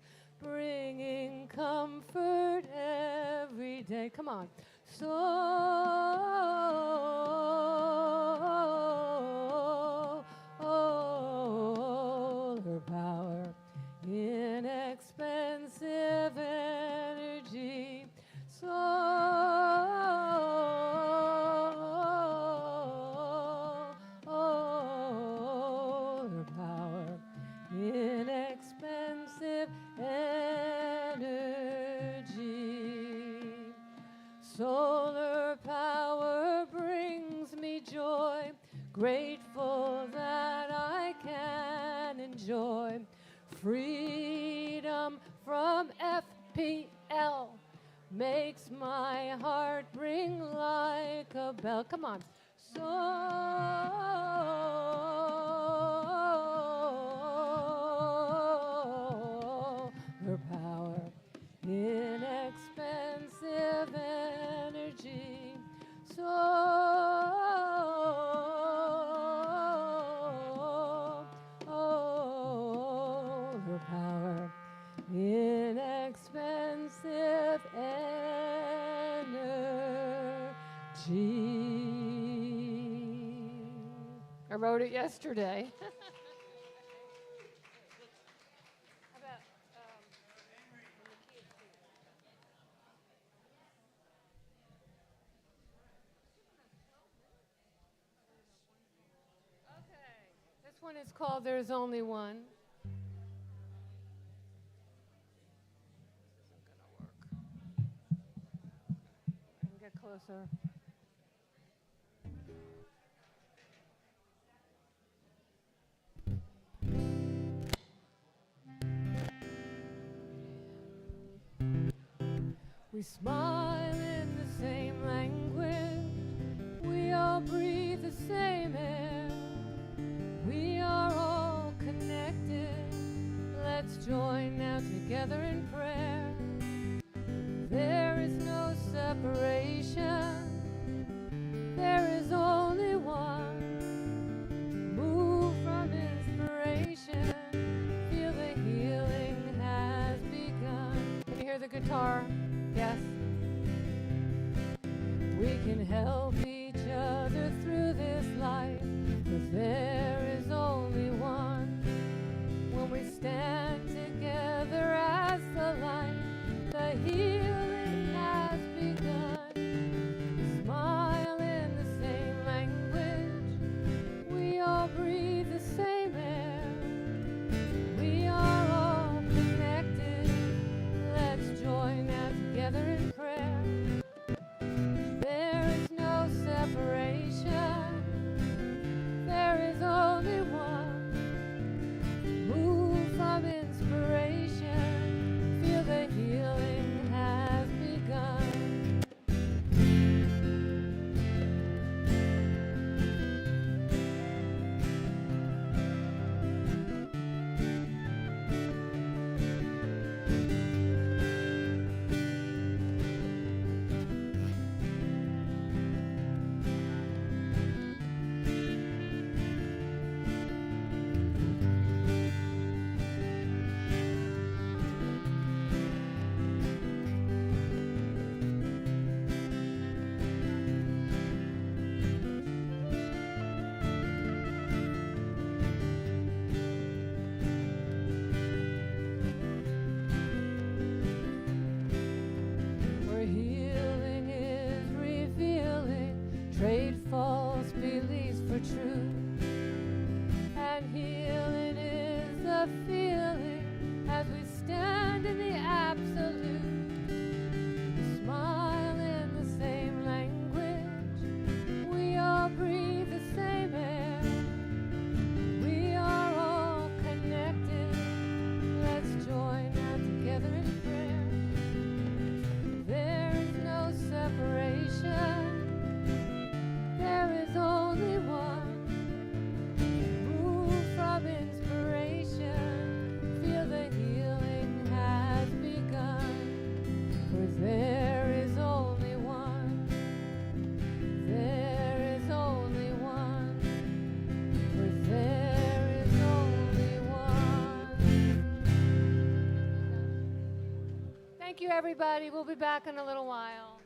bringing comfort every day. Come on. Solar power, inexpensive energy. Solar power, inexpensive energy. Solar power brings me joy, grateful that I can enjoy freedom from FPL. Makes my heart ring like a bell. Come on. Solar power, inexpensive energy. Solar power, inexpensive energy. I wrote it yesterday. This one is called There's Only One. closer. We smile in the same language. We all breathe the same air. We are all connected. Let's join now together in prayer. There is no separation. There is only one. Move from inspiration. Feel the healing has begun. Can you hear the guitar? Yes. We can help each other through this life, 'cause there is only one. When we stand together as the light, the healing has begun. We smile in the same language. We all breathe the same air. We are all connected. Let's join now together in prayer. There is no separation. There is only one. Move from inspiration. Feel the healing has begun. Where healing is revealing, trade false beliefs for truth. And healing is a feeling as we stand in the absolute. We smile in the same language. We all breathe the same air. We are all connected. Let's join now together in prayer. There is no separation. There is only one. Move from inspiration. Feel the healing has begun. For there is only one. There is only one. For there is only one. Thank you, everybody. We'll be back in a little while.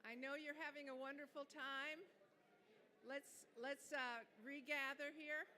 I know you're having a wonderful time. Let's regather here.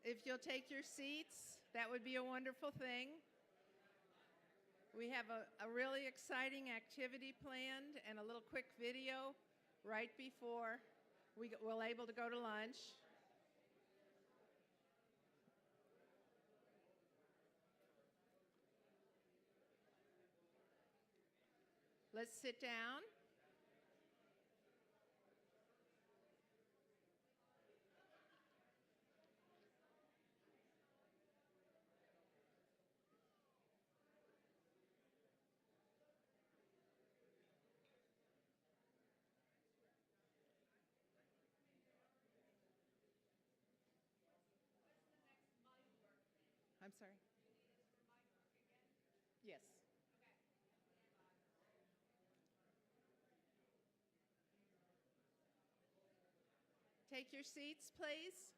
If you'll take your seats, that would be a wonderful thing. We have a really exciting activity planned and a little quick video right before we're able to go to lunch. Let's sit down. I'm sorry. Yes. Take your seats, please.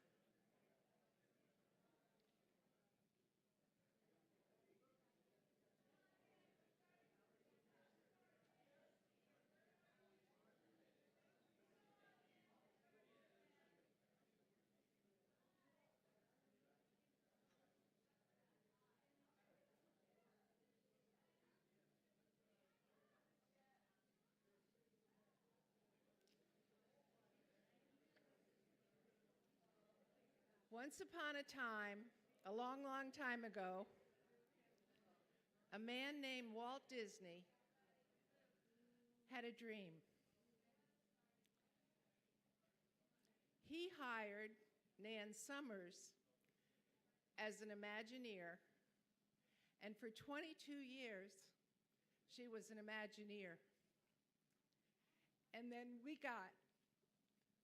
Once upon a time, a long, long time ago, a man named Walt Disney had a dream. He hired Nan Summers as an Imagineer, and for 22 years, she was an Imagineer. And then we got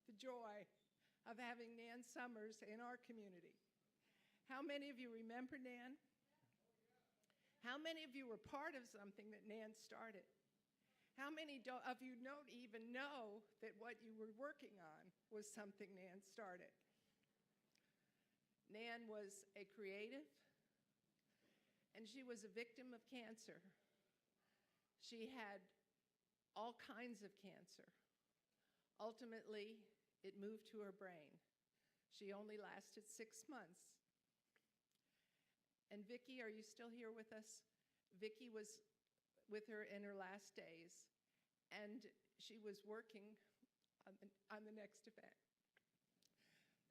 the joy of having Nan Summers in our community. How many of you remember Nan? How many of you were part of something that Nan started? How many of you don't even know that what you were working on was something Nan started? Nan was a creative, and she was a victim of cancer. She had all kinds of cancer. Ultimately, it moved to her brain. She only lasted 6 months. And Vicki, are you still here with us? Vicki was with her in her last days, and she was working on the next event.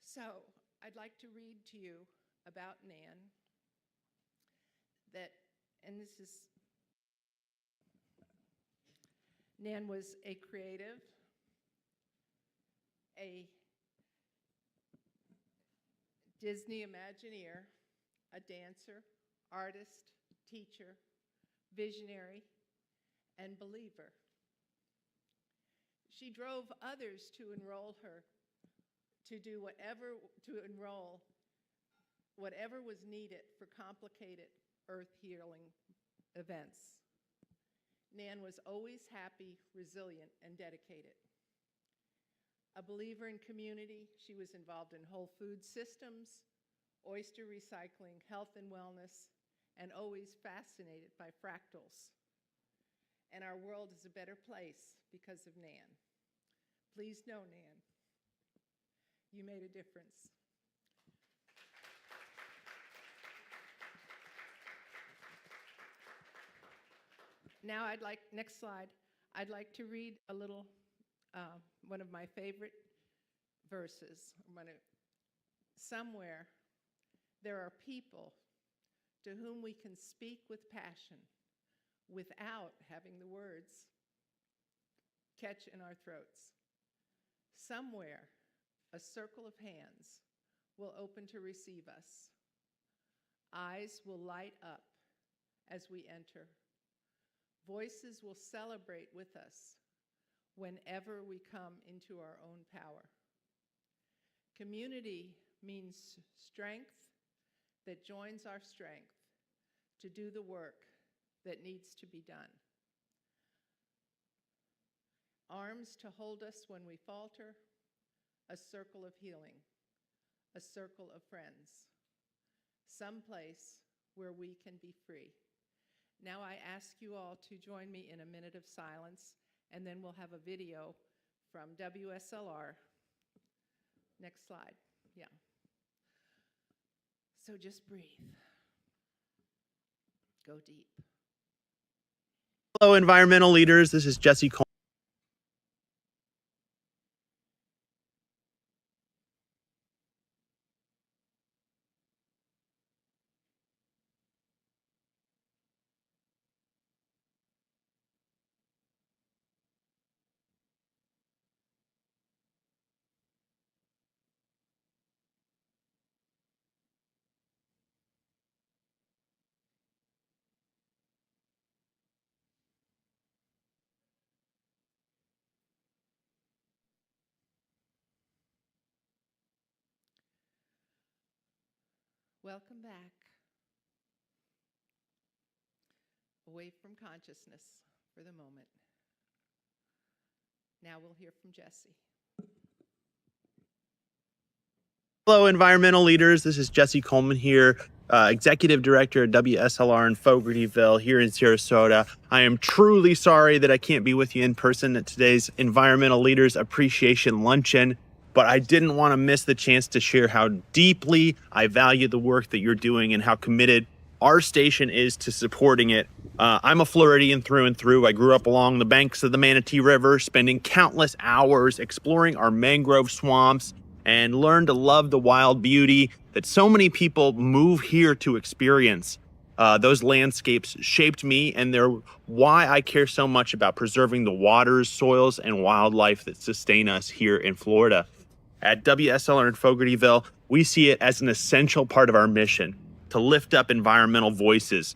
So I'd like to read to you about Nan. Nan was a creative, a Disney Imagineer, a dancer, artist, teacher, visionary, and believer. She drove others to enroll her, to enroll whatever was needed for complicated earth healing events. Nan was always happy, resilient, and dedicated. A believer in community, she was involved in whole food systems, oyster recycling, health and wellness, and always fascinated by fractals. And our world is a better place because of Nan. Please know, Nan, you made a difference. Now next slide, I'd like to read a little, one of my favorite verses. Somewhere there are people to whom we can speak with passion without having the words catch in our throats. Somewhere a circle of hands will open to receive us. Eyes will light up as we enter. Voices will celebrate with us. whenever we come into our own power. Community means strength that joins our strength to do the work that needs to be done. Arms to hold us when we falter, a circle of healing, a circle of friends, someplace where we can be free. Now I ask you all to join me in a minute of silence, and then we'll have a video from WSLR. Next slide. Yeah. So just breathe. Go deep. Hello, environmental leaders. This is Jesse Coleman. Welcome back. Away from consciousness for the moment. Now we'll hear from Jesse. Hello, environmental leaders. This is Jesse Coleman here, Executive Director at WSLR in Fogartyville here in Sarasota. I am truly sorry that I can't be with you in person at today's Environmental Leaders Appreciation Luncheon, but I didn't want to miss the chance to share how deeply I value the work that you're doing and how committed our station is to supporting it. I'm a Floridian through and through. I grew up along the banks of the Manatee River, spending countless hours exploring our mangrove swamps, and learned to love the wild beauty that so many people move here to experience. Those landscapes shaped me, and they're why I care so much about preserving the waters, soils, and wildlife that sustain us here in Florida. At WSLR in Fogartyville, we see it as an essential part of our mission to lift up environmental voices.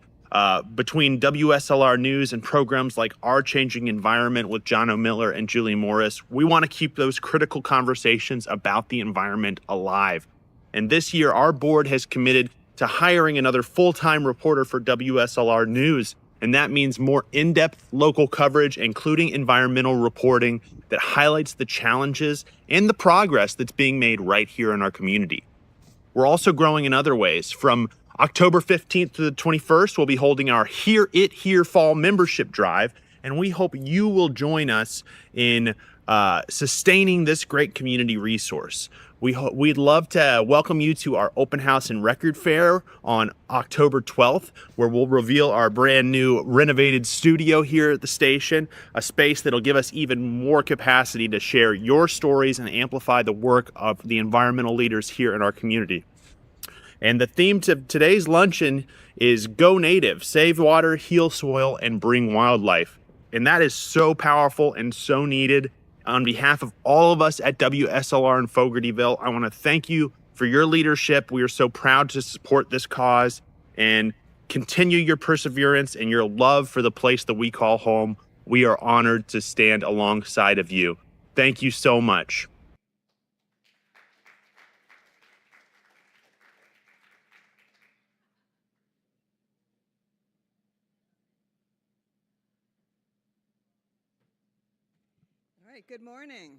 Between WSLR News and programs like Our Changing Environment with John O'Miller and Julie Morris, we want to keep those critical conversations about the environment alive. And this year, our board has committed to hiring another full-time reporter for WSLR News. And that means more in-depth local coverage, including environmental reporting that highlights the challenges and the progress that's being made right here in our community. We're also growing in other ways. From October 15th to the 21st, we'll be holding our Hear It Here Fall membership drive, and we hope you will join us in sustaining this great community resource. We'd love to welcome you to our open house and record fair on October 12th, where we'll reveal our brand new renovated studio here at the station, a space that'll give us even more capacity to share your stories and amplify the work of the environmental leaders here in our community. And the theme to today's luncheon is Go Native, Save Water, Heal Soil, and Bring Wildlife. And that is so powerful and so needed. On behalf of all of us at WSLR in Fogartyville, I want to thank you for your leadership. We are so proud to support this cause and continue your perseverance and your love for the place that we call home. We are honored to stand alongside of you. Thank you so much. All right, good morning.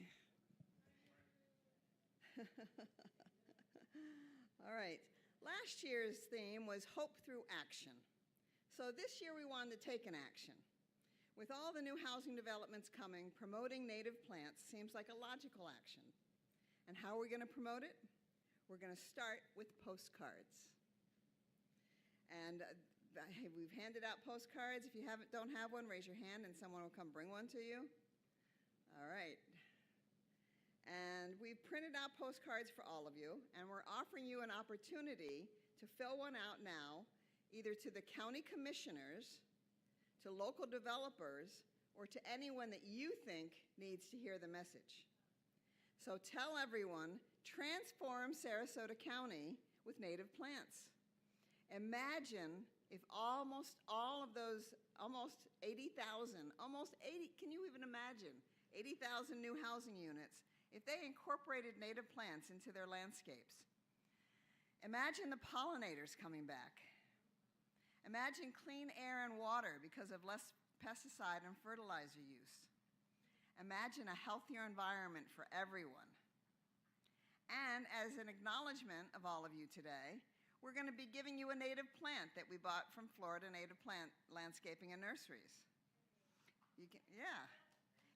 All right, last year's theme was Hope Through Action. So this year we wanted to take an action. With all the new housing developments coming, promoting native plants seems like a logical action. And how are we going to promote it? We're going to start with postcards. And we've handed out postcards. If you don't have one, raise your hand and someone will come bring one to you. All right. And we've printed out postcards for all of you, and we're offering you an opportunity to fill one out now, either to the county commissioners, to local developers, or to anyone that you think needs to hear the message. So tell everyone, transform Sarasota County with native plants. Imagine if almost all of those, almost 80,000, can you even imagine 80,000 new housing units if they incorporated native plants into their landscapes. Imagine the pollinators coming back. Imagine clean air and water because of less pesticide and fertilizer use. Imagine a healthier environment for everyone. And as an acknowledgement of all of you today, we're going to be giving you a native plant that we bought from Florida Native Plant Landscaping and Nurseries. Yeah.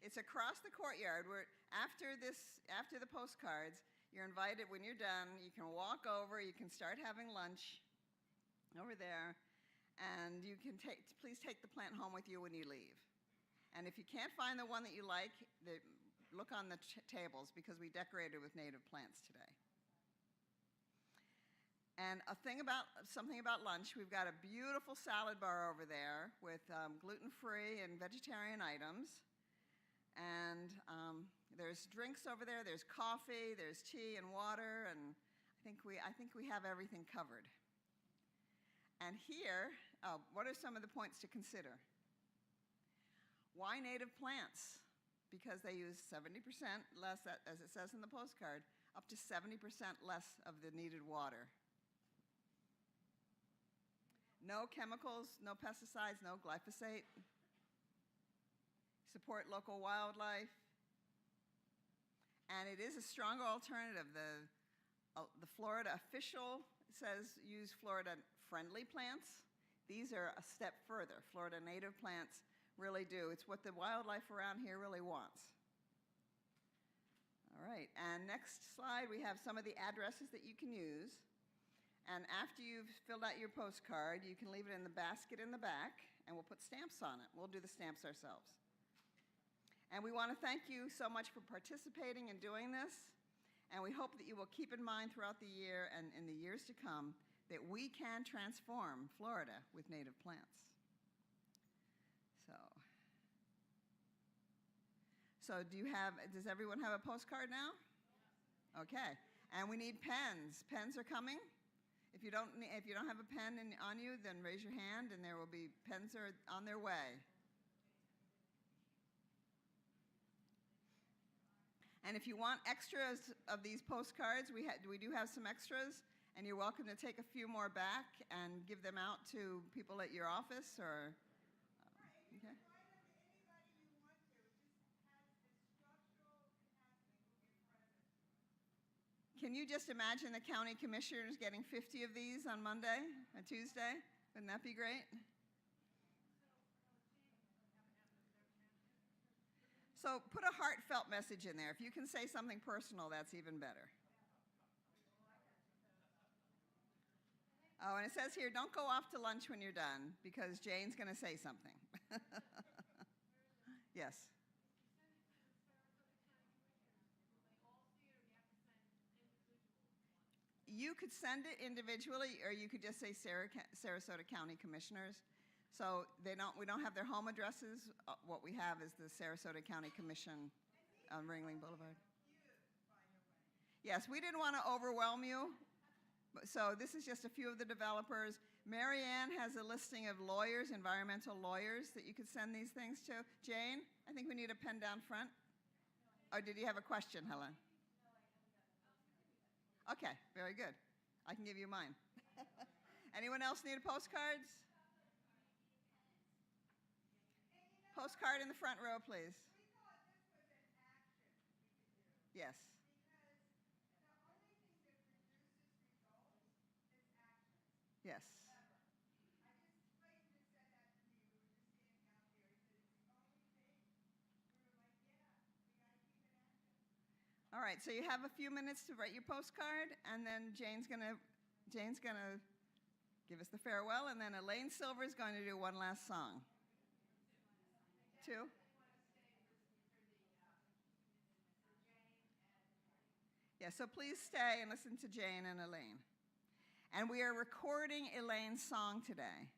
It's across the courtyard. After the postcards, you're invited. When you're done, you can walk over, you can start having lunch over there, and you can please take the plant home with you when you leave. And if you can't find the one that you like, look on the tables, because we decorated with native plants today. And something about lunch, we've got a beautiful salad bar over there with gluten-free and vegetarian items. And there's drinks over there, there's coffee, there's tea and water, and I think we have everything covered. And here, what are some of the points to consider? Why native plants? Because they use 70% less, as it says in the postcard, up to 70% less of the needed water. No chemicals, no pesticides, no glyphosate. Support local wildlife. And it is a stronger alternative. The Florida official says use Florida-friendly plants. These are a step further. Florida native plants really do. It's what the wildlife around here really wants. All right, and next slide, we have some of the addresses that you can use. And after you've filled out your postcard, you can leave it in the basket in the back, and we'll put stamps on it. We'll do the stamps ourselves. And we want to thank you so much for participating in doing this, and we hope that you will keep in mind throughout the year and in the years to come that we can transform Florida with native plants. So does everyone have a postcard now? Okay, and we need pens. Pens are coming. If you don't have a pen on you, then raise your hand, and there will be pens are on their way. And if you want extras of these postcards, we do have some extras, and you're welcome to take a few more back and give them out to people at your office or. Okay. Can you just imagine the county commissioners getting 50 of these on Monday or Tuesday? Wouldn't that be great? So put a heartfelt message in there. If you can say something personal, that's even better. Oh, and it says here, don't go off to lunch when you're done, because Jane's going to say something. Yes. You could send it individually, or you could just say Sarasota County Commissioners. So we don't have their home addresses. What we have is the Sarasota County Commission on Ringling Boulevard. Yes, we didn't want to overwhelm you. So this is just a few of the developers. Mary Ann has a listing of lawyers, environmental lawyers, that you could send these things to. Jane, I think we need a pen down front. Or did you have a question, Helen? Okay, very good. I can give you mine. Anyone else need postcards? Postcard in the front row, please. Yes. Yes. All right, so you have a few minutes to write your postcard, and then Jane's gonna give us the farewell, and then Elaine Silver is going to do one last song. Two? Yeah, so please stay and listen to Jane and Elaine. And we are recording Elaine's song today.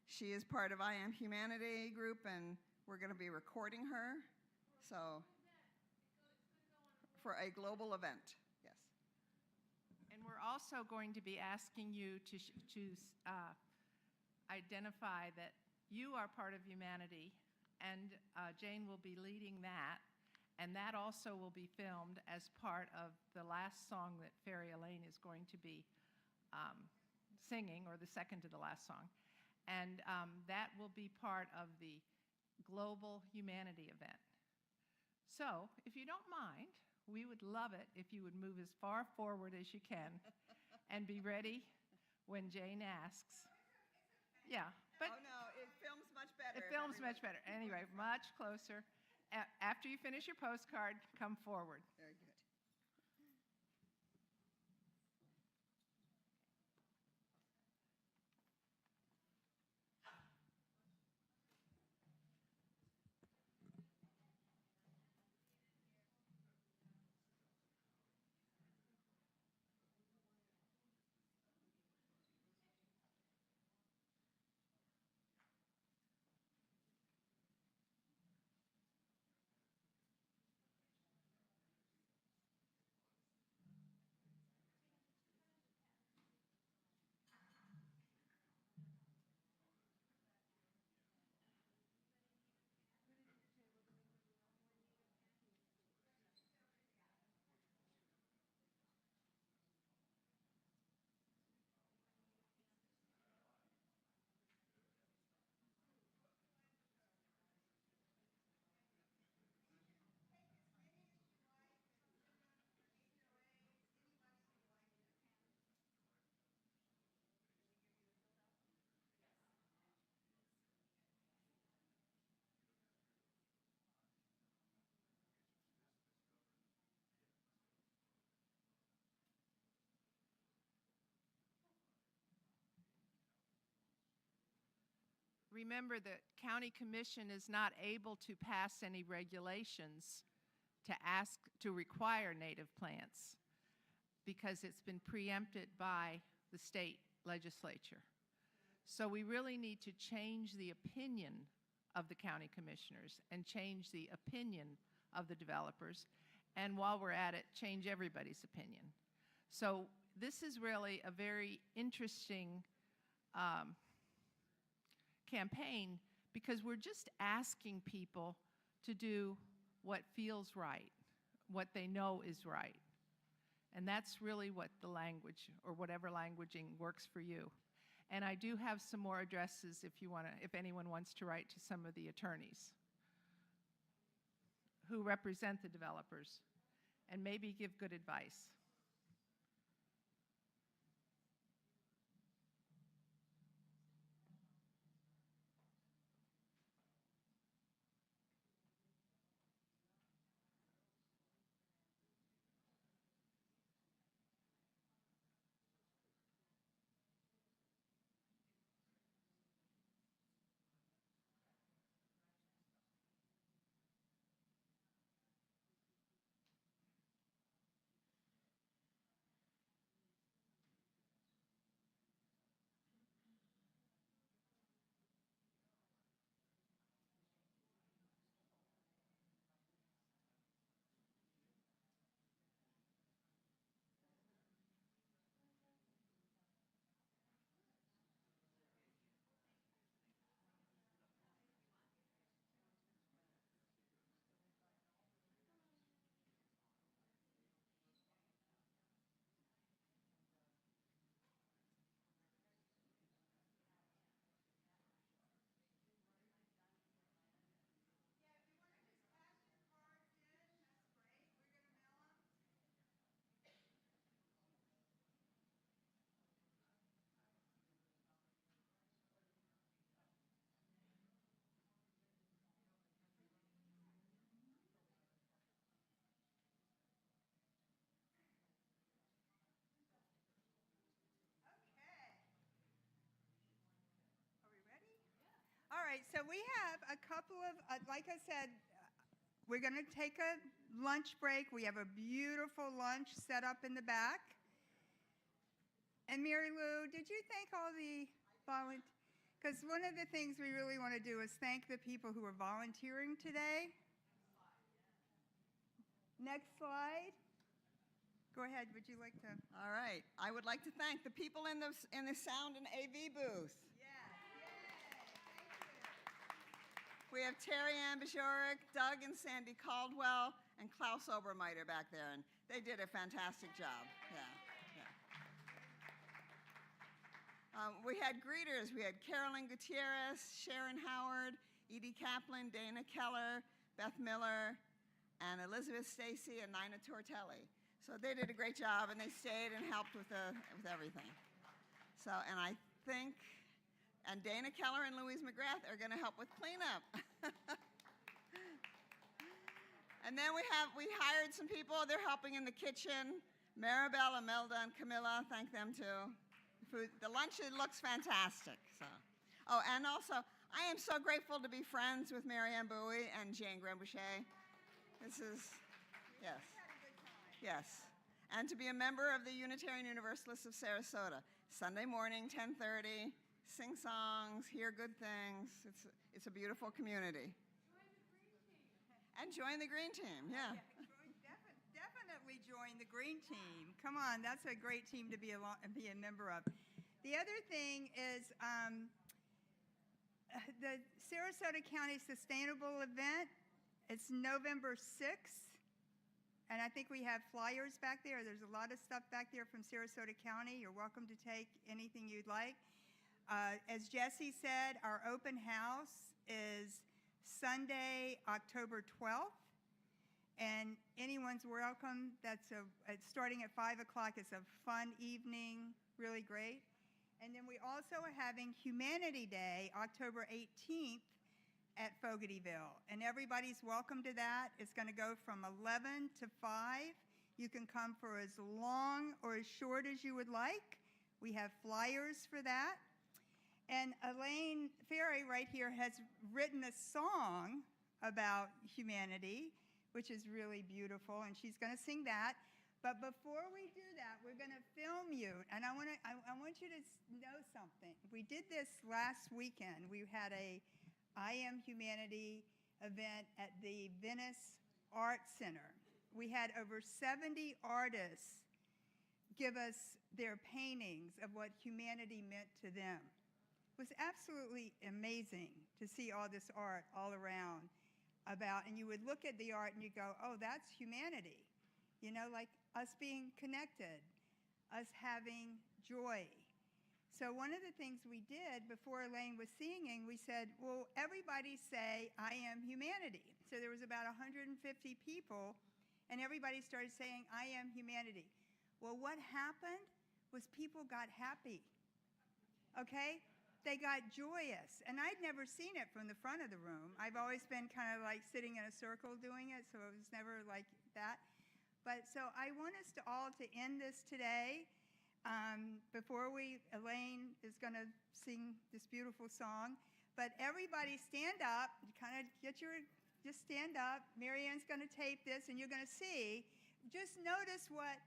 She is part of I Am Humanity group, and we're going to be recording her. So, for a global event, yes. And we're also going to be asking you to identify that you are part of humanity, and Jane will be leading that. And that also will be filmed as part of the last song that Fairy Elaine is going to be singing, or the second to the last song. And that will be part of the Global Humanity event. So, if you don't mind, we would love it if you would move as far forward as you can and be ready when Jane asks. Yeah, but Oh, no, it films much better. it films much better. Anyway, much closer. After you finish your postcard, come forward. Very good. Remember, the county commission is not able to pass any regulations to require native plants because it's been preempted by the state legislature. So we really need to change the opinion of the county commissioners and change the opinion of the developers. And while we're at it, change everybody's opinion. So this is really a very interesting campaign, because we're just asking people to do what feels right, what they know is right. And that's really what the language, or whatever languaging works for you. And I do have some more addresses if anyone wants to write to some of the attorneys who represent the developers and maybe give good advice. All right, so we have a couple of, like I said, we're going to take a lunch break. We have a beautiful lunch set up in the back. And Mary Lou, did you thank all the volunteers? Because one of the things we really want to do is thank the people who are volunteering today. Next slide. Go ahead, would you like to? All right, I would like to thank the people in the sound and AV booth. We have Terry Ann Bajorek, Doug and Sandy Caldwell, and Klaus Obermeiter back there, and they did a fantastic job. We had greeters. We had Carolyn Gutierrez, Sharon Howard, Edie Kaplan, Dana Keller, Beth Miller, and Elizabeth Stacy and Nina Tortelli. So they did a great job, and they stayed and helped with everything. So, and I think, and Dana Keller and Louise McGrath are going to help with cleanup. And then we hired some people. They're helping in the kitchen. Maribel, Imelda, and Camilla, thank them too. The luncheon looks fantastic. So, oh, and also, I am so grateful to be friends with Marianne Bowie and Jane Gramboucher. This is, yes, yes. And to be a member of the Unitarian Universalists of Sarasota. Sunday morning, 10:30, sing songs, hear good things. It's a beautiful community. And join the green team, yeah. Definitely join the green team. Come on, that's a great team to be a member of. The other thing is the Sarasota County Sustainable event. It's November 6th, and I think we have flyers back there. There's a lot of stuff back there from Sarasota County. You're welcome to take anything you'd like. As Jesse said, our open house is Sunday, October 12th. And anyone's welcome. It's starting at 5 o'clock. It's a fun evening, really great. And then we also are having Humanity Day, October 18th at Fogartyville. And everybody's welcome to that. It's going to go from 11 to 5. You can come for as long or as short as you would like. We have flyers for that. And Elaine Ferry right here has written a song about humanity, which is really beautiful, and she's going to sing that. But before we do that, we're going to film you, and I want you to know something. We did this last weekend. We had a I Am Humanity event at the Venice Art Center. We had over 70 artists give us their paintings of what humanity meant to them. It was absolutely amazing to see all this art all around. And you would look at the art and you go, oh, that's humanity. You know, like us being connected, us having joy. So one of the things we did before Elaine was singing, we said, well, everybody say, I am humanity. So there was about 150 people, and everybody started saying, I am humanity. Well, what happened was people got happy, okay? They got joyous, and I'd never seen it from the front of the room. I've always been kind of like sitting in a circle doing it, so it was never like that. But so I want us to all to end this today. Before Elaine is going to sing this beautiful song, but everybody stand up, kind of just stand up. Marianne's going to tape this, and you're going to see, just notice what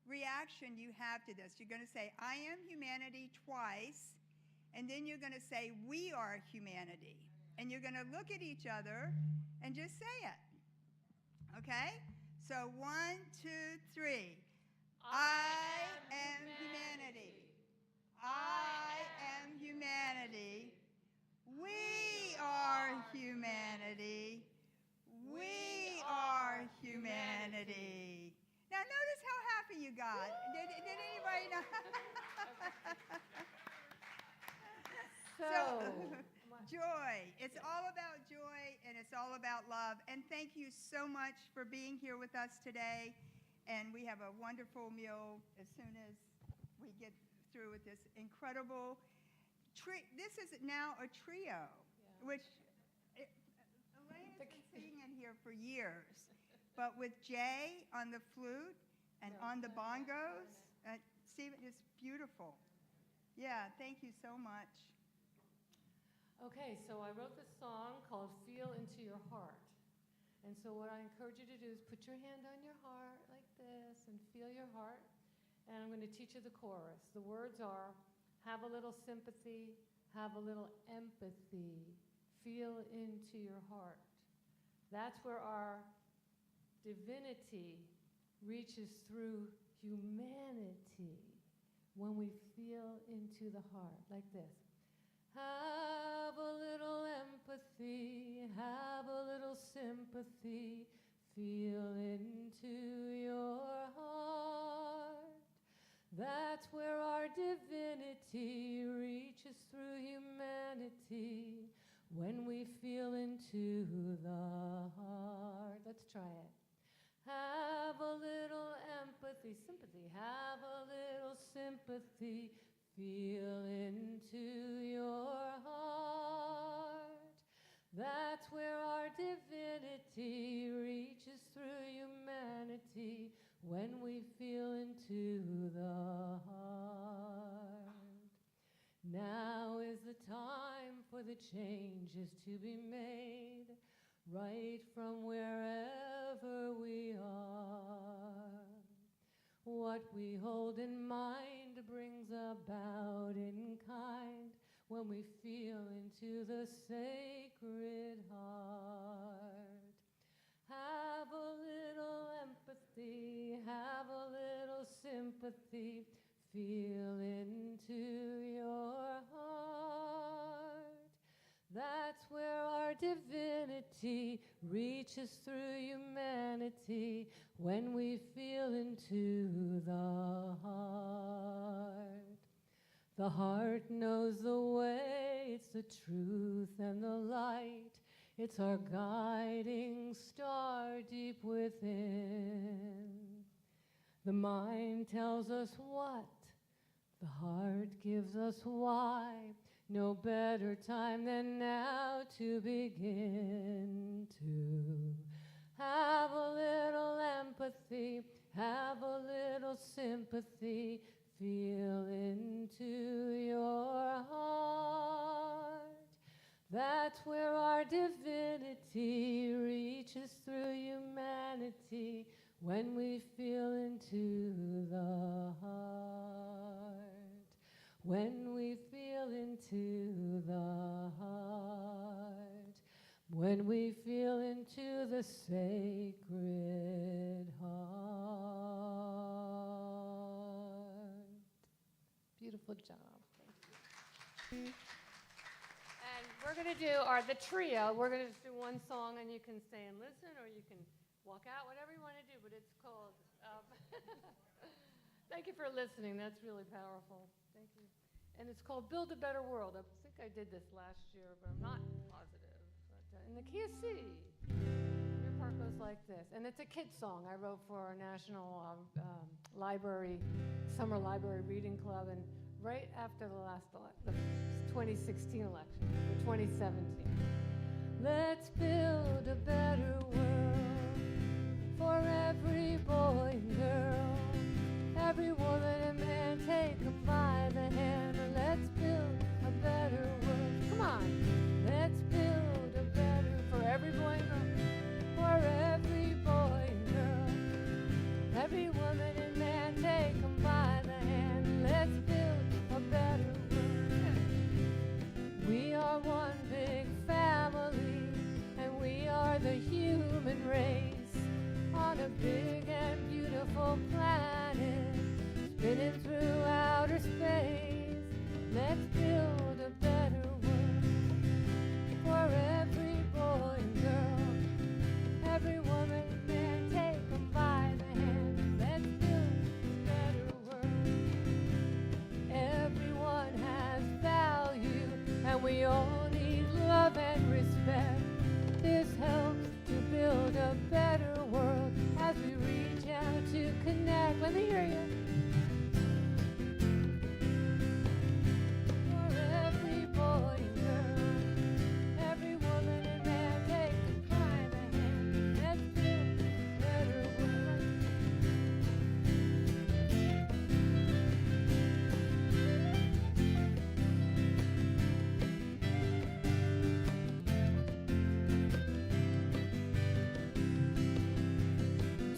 reaction you have to this. You're going to say, I am humanity twice. And then you're going to say, we are humanity. And you're going to look at each other and just say it. Okay? So 1, 2, 3. I am humanity. I am humanity. We are humanity. We are humanity. Now notice how happy you got. Did anybody know? So, joy. It's all about joy, and it's all about love. And thank you so much for being here with us today. And we have a wonderful meal as soon as we get through with this incredible this is now a trio, which Elaine has been singing in here for years. But with Jay on the flute and on the bongos, Stephen, it's beautiful. Yeah, thank you so much. Okay, so I wrote this song called Feel Into Your Heart. And so what I encourage you to do is put your hand on your heart like this and feel your heart. And I'm going to teach you the chorus. The words are, have a little sympathy, have a little empathy, feel into your heart. That's where our divinity reaches through humanity, when we feel into the heart, like this. Have a little sympathy, have a little empathy, feel into your heart. That's where our divinity reaches through humanity, when we feel into the heart, like this. Have a little sympathy, have a little empathy, feel into your heart. That's where our divinity reaches through humanity, when we feel into the heart, like this. Have a little sympathy, have a little empathy, feel into your heart. That's where our divinity reaches through humanity, when we feel into the heart, like this. Have Have a little empathy, have a little sympathy, feel into your heart. That's where our divinity reaches through humanity, when we feel into the heart. Let's try it. Have a little empathy, sympathy, have a little sympathy, feel into your heart. That's where our divinity reaches through humanity, when we feel into the heart. Now is the time for the changes to be made, right from wherever we are. What we hold in mind brings about in kind, when we feel into the sacred heart. Have a little empathy, have a little sympathy, feel into your heart. That's where our divinity reaches through humanity, when we feel into the heart. The heart knows the way, it's the truth and the light. It's our guiding star deep within. The mind tells us what, the heart gives us why. No better time than now to begin to have a little empathy, have a little sympathy, feel into your heart. That's where our divinity reaches through humanity, when we feel into the heart. When we feel into the heart. When we feel into the sacred heart. Beautiful job. Thank you. And we're going to do the trio. We're going to do one song, and you can stay and listen, or you can walk out, whatever you want to do, but it's called, thank you for listening. That's really powerful. Thank you. And it's called Build a Better World. I think I did this last year, but I'm not positive. But, in the key of C, your part goes like this. And it's a kid's song I wrote for our National Summer Library Reading Club, and right after the 2016 election, or 2017. Let's build a better world for every boy and girl, every woman and man, take them by the hand. Let's build a better world. Come on. Let's build a better, for every boy and girl, for every boy and girl, every woman and man, take them by the hand. Let's build a better world. We are one big family, and we are the human race, on a big and beautiful planet, spinning through outer space. Let's build a better world for every boy and girl, every woman and man, take them by the hand. Let's build a better world. Everyone has value, and we all need love and respect. This helps to build a better world as we reach out to connect. Let me hear you. For every boy and girl, every woman and man, take them by the hand. Let's build a better world.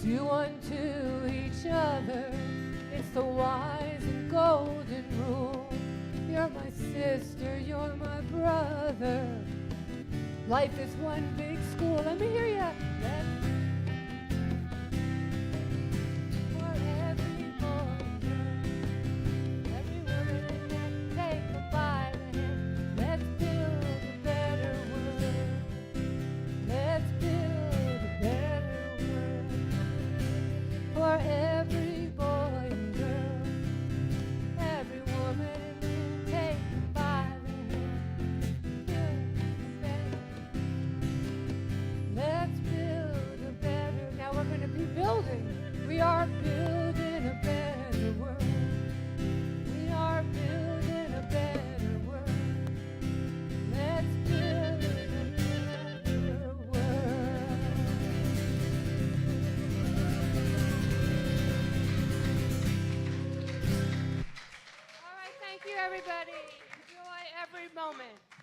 Do unto each other, it's the wise and golden rule. You're my sister, you're my brother. Life is one big school. Let me hear ya. For every boy and girl, every woman and man, take them by the hand. Let's build a moment.